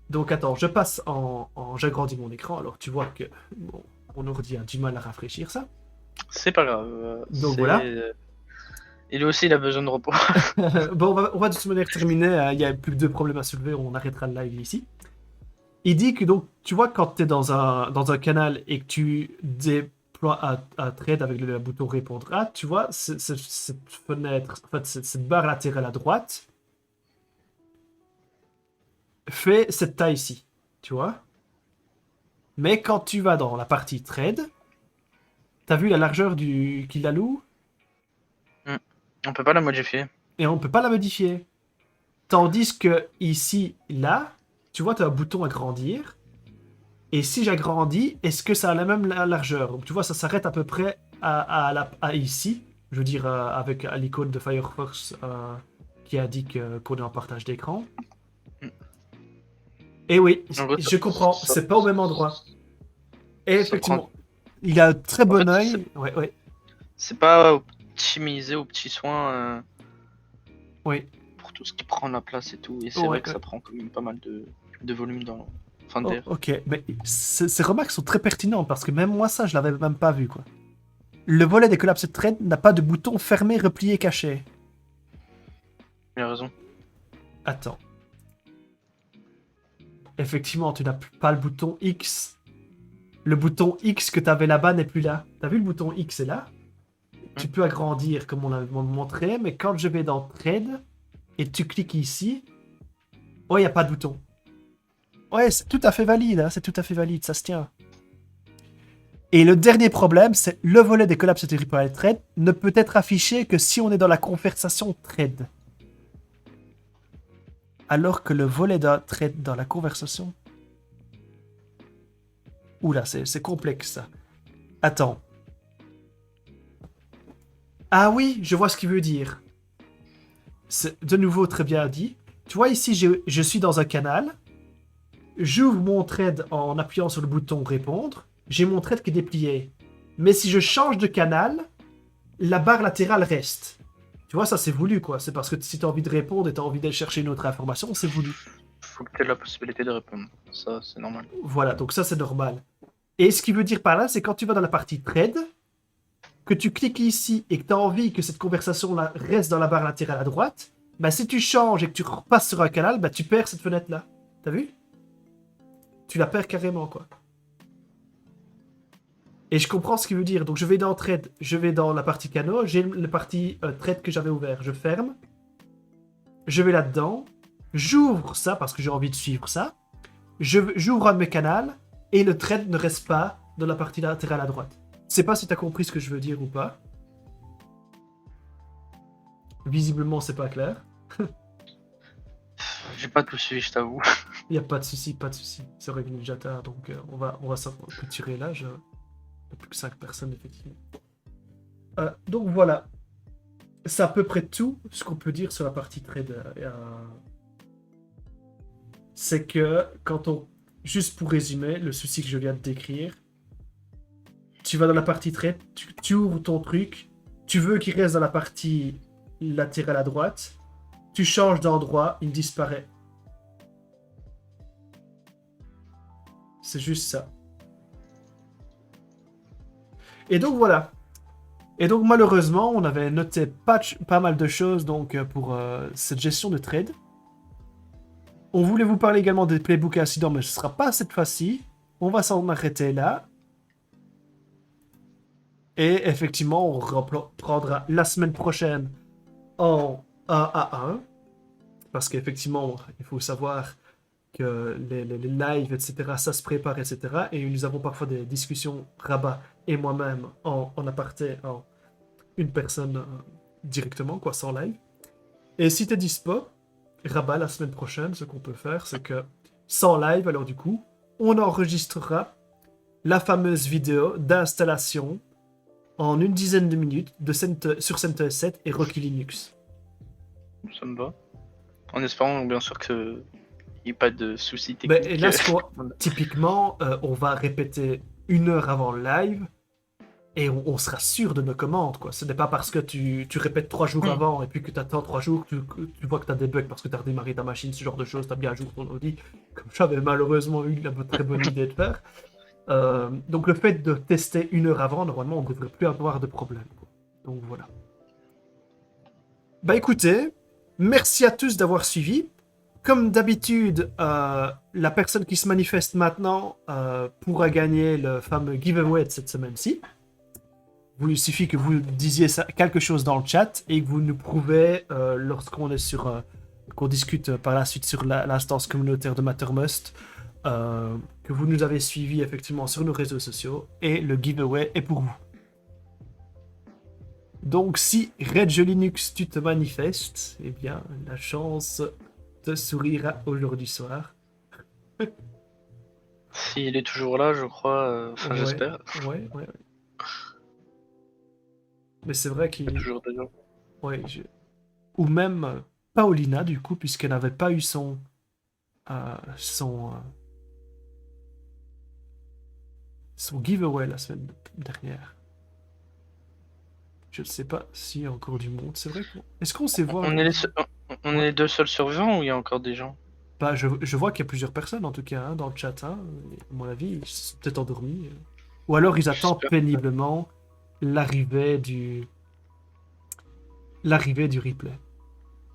Donc attends, j'agrandis mon écran, alors tu vois que... Bon, mon ordi a du mal à rafraîchir ça. C'est pas grave. Donc voilà. Il aussi, il a besoin de repos. Bon, on va de toute manière terminer. Il y a plus que 2 problèmes à soulever. On arrêtera le live ici. Il dit que donc, tu vois, quand tu es dans un canal et que tu déploies un thread avec le bouton répondre à, tu vois, cette fenêtre, en fait, cette barre latérale à droite fait cette taille-ci, tu vois. Mais quand tu vas dans la partie thread, t'as vu la largeur qu'il alloue On peut pas la modifier. et on peut pas la modifier. Tandis que ici, là, tu vois, tu as un bouton agrandir. Et si j'agrandis, est-ce que ça a la même largeur? Donc tu vois, ça s'arrête à peu près à ici. Je veux dire, avec l'icône de Firefox qui indique qu'on est en partage d'écran. Et oui, En gros, je comprends, c'est pas au même endroit. Et ça effectivement, prend- il a un très bon fait, œil. Ouais, ouais, C'est pas optimisé aux petits soins oui. pour tout ce qui prend la place et tout. Et c'est Ouais, vrai que ouais. ça prend quand même pas mal de volume dans. Enfin, Oh, d'air. ok, mais ces remarques sont très pertinentes parce que même moi, ça, je l'avais même pas vu, quoi. Le volet des collapsed thread n'a pas de bouton fermé, replié, caché. Il a raison. Attends. Effectivement, tu n'as pas le bouton X. Le bouton X que tu avais là-bas n'est plus là. T'as vu le bouton X est là? Tu peux agrandir comme on l'a montré, mais quand je vais dans Thread et tu cliques ici, oh, il n'y a pas de bouton. Ouais, c'est tout à fait valide, hein, c'est tout à fait valide, ça se tient. Et le dernier problème, c'est le volet des collapsed thread ne peut être affiché que si on est dans la conversation thread. Alors que le volet d'un thread dans la conversation... Oula, c'est complexe ça. Attends. Ah oui, je vois ce qu'il veut dire. C'est de nouveau très bien dit. Tu vois ici, je suis dans un canal. J'ouvre mon thread en appuyant sur le bouton répondre. J'ai mon thread qui est déplié. Mais si je change de canal, la barre latérale reste. Tu vois, ça c'est voulu quoi. C'est parce que si tu as envie de répondre et tu as envie d'aller chercher une autre information, c'est voulu. Faut que tu aies la possibilité de répondre. Ça, c'est normal. Voilà, donc ça c'est normal. Et ce qu'il veut dire par là, c'est quand tu vas dans la partie thread, que tu cliques ici et que tu as envie que cette conversation-là reste dans la barre latérale à droite, bah si tu changes et que tu repasses sur un canal, bah tu perds cette fenêtre-là. T'as vu? Tu la perds carrément, quoi. Et je comprends ce qu'il veut dire. Donc je vais dans thread, je vais dans la partie canaux, j'ai la partie thread que j'avais ouvert, je ferme, je vais là-dedans, j'ouvre ça parce que j'ai envie de suivre ça, j'ouvre un de mes canaux et le thread ne reste pas dans la partie latérale à droite. Je sais pas si tu as compris ce que je veux dire ou pas. Visiblement, c'est pas clair. J'ai pas tout suivi, je t'avoue. Il n'y a pas de souci, pas de souci. C'est vrai qu'il est déjà tard, donc on va s'en clôturer là. Il n'y a plus que 5 personnes, effectivement. Donc voilà. C'est à peu près tout ce qu'on peut dire sur la partie trade. C'est que quand on... Juste pour résumer, le souci que je viens de décrire, tu vas dans la partie trade, tu ouvres ton truc, tu veux qu'il reste dans la partie latérale à droite, tu changes d'endroit, il disparaît. C'est juste ça. Et donc voilà. Et donc malheureusement, on avait noté pas mal de choses donc pour cette gestion de trade. On voulait vous parler également des playbooks incidents, mais ce ne sera pas cette fois-ci. On va s'en arrêter là. Et effectivement, on reprendra la semaine prochaine en 1 à 1. Parce qu'effectivement, il faut savoir que les lives, etc., ça se prépare, etc. Et nous avons parfois des discussions, Rabat et moi-même, en aparté, en une personne directement, quoi, sans live. Et si tu es dispo, Rabat, la semaine prochaine, ce qu'on peut faire, c'est que sans live, alors du coup, on enregistrera la fameuse vidéo d'installation en une dizaine de minutes sur CentOS 7 et Rocky Linux. Ça me va. En espérant bien sûr qu'il n'y ait pas de soucis techniques. Et là, typiquement, on va répéter 1 heure avant le live et on sera sûr de nos commandes, quoi. Ce n'est pas parce que tu répètes 3 jours avant et puis que tu attends 3 jours que tu vois que tu as des bugs parce que tu as redémarré ta machine, ce genre de choses, tu as bien à jour ton audi, comme j'avais malheureusement eu la très bonne idée de faire. Donc le fait de tester 1 heure avant, normalement, on ne devrait plus avoir de problème, quoi. Donc voilà. Bah écoutez, merci à tous d'avoir suivi. Comme d'habitude, la personne qui se manifeste maintenant pourra gagner le fameux giveaway de cette semaine-ci. Il suffit que vous disiez quelque chose dans le chat et que vous nous prouvez lorsqu'on est qu'on discute par la suite sur l'instance communautaire de Mattermost, que vous nous avez suivis effectivement sur nos réseaux sociaux et le giveaway est pour vous. Donc si Red Linux tu te manifestes, eh bien la chance te sourira aujourd'hui soir. S'il est toujours là, je crois, Ouais, j'espère. ouais. Mais c'est vrai Il y a qu'il... toujours des gens. Ouais, ou même Paulina, du coup, puisqu'elle n'avait pas eu euh, son, euh, son giveaway la semaine dernière. Je ne sais pas s'il y a encore du monde. C'est vrai qu'on... Est-ce qu'on sait voir... On est on est Ouais. les deux seuls survivants ou il y a encore des gens? Bah, je vois qu'il y a plusieurs personnes, en tout cas, hein, dans le chat. Hein. À mon avis, ils sont peut-être endormis. Ou alors ils attendent J'espère. péniblement l'arrivée du replay.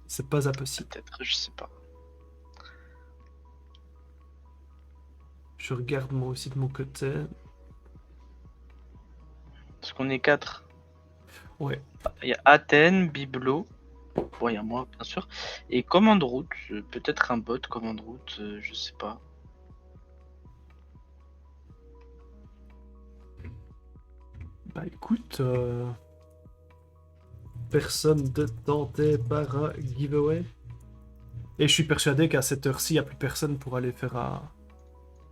C'est pas impossible. Peut-être, je sais pas. Je regarde moi aussi de mon côté. Parce qu'on est 4. Ouais. Il y a Athènes, Biblo. Bon, il y a moi, bien sûr. Et commande route. Peut-être un bot commande route, je sais pas. Bah écoute, personne de tenté par un giveaway. Et je suis persuadé qu'à cette heure-ci, il n'y a plus personne pour aller faire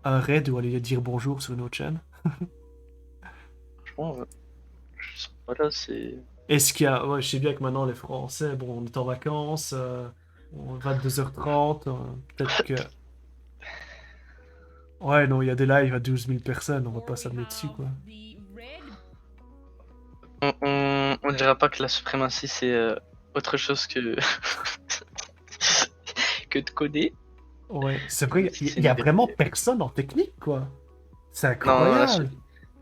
un raid ou aller dire bonjour sur une autre chaîne. Franchement, je sais pas là, c'est. Est-ce qu'il y a... Ouais, je sais bien que maintenant, les Français, bon, on est en vacances, 22h30, peut-être que... Ouais, non, il y a des lives à 12 000 personnes, on va pas s'amener dessus, quoi. On dira pas que la suprématie c'est autre chose que que de coder. Ouais, c'est vrai, Si il c'est y une a vraiment vérité. personne en technique, quoi. C'est Non, incroyable.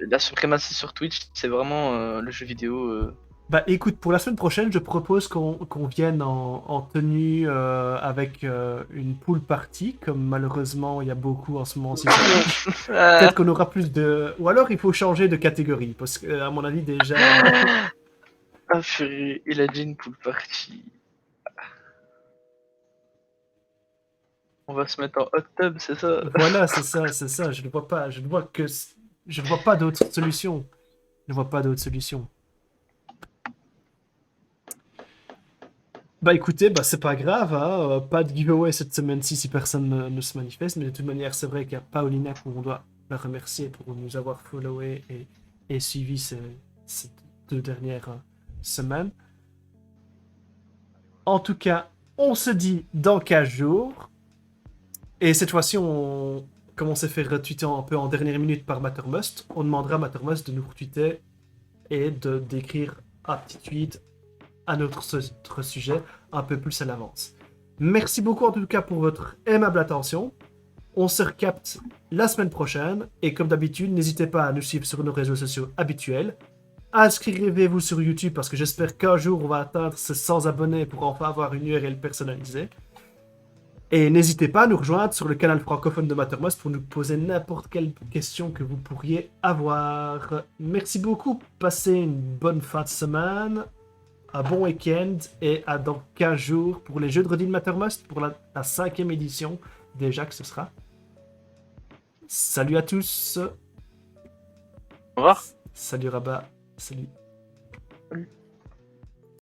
la suprématie sur Twitch, c'est vraiment le jeu vidéo. Bah écoute, pour la semaine prochaine, je propose qu'on vienne en tenue avec une pool party, comme malheureusement il y a beaucoup en ce moment-ci sur Twitch. Peut-être Ah, qu'on aura plus de... Ou alors il faut changer de catégorie, parce que à mon avis déjà... ah purée, il a dit une pool party. On va se mettre en hot tub, c'est ça? Voilà, c'est ça, je ne vois pas, je ne vois pas d'autre solution. Je ne vois pas d'autre solution. Bah écoutez, bah c'est pas grave, hein, pas de giveaway cette semaine-ci si personne ne se manifeste, mais de toute manière, c'est vrai qu'il y a Paulina qu'on doit la remercier pour nous avoir followé et suivi ces 2 dernières semaines. En tout cas, on se dit dans 15 jours, et cette fois-ci, comme on s'est fait retweeter un peu en dernière minute par Mattermost, on demandera à Mattermost de nous retweeter et de d'écrire un petit tweet à notre sujet un peu plus à l'avance. Merci beaucoup en tout cas pour votre aimable attention. On se recapte la semaine prochaine et comme d'habitude, n'hésitez pas à nous suivre sur nos réseaux sociaux habituels. Inscrivez-vous sur YouTube parce que j'espère qu'un jour on va atteindre ces 100 abonnés pour enfin avoir une URL personnalisée. Et n'hésitez pas à nous rejoindre sur le canal francophone de Mattermost pour nous poser n'importe quelle question que vous pourriez avoir. Merci beaucoup, passez une bonne fin de semaine, un bon week-end et à dans 15 jours pour les jeux de Rodin Mattermost pour la 5e édition déjà que ce sera. Salut à tous. Au revoir. Salut Rabat. Salut. Salut.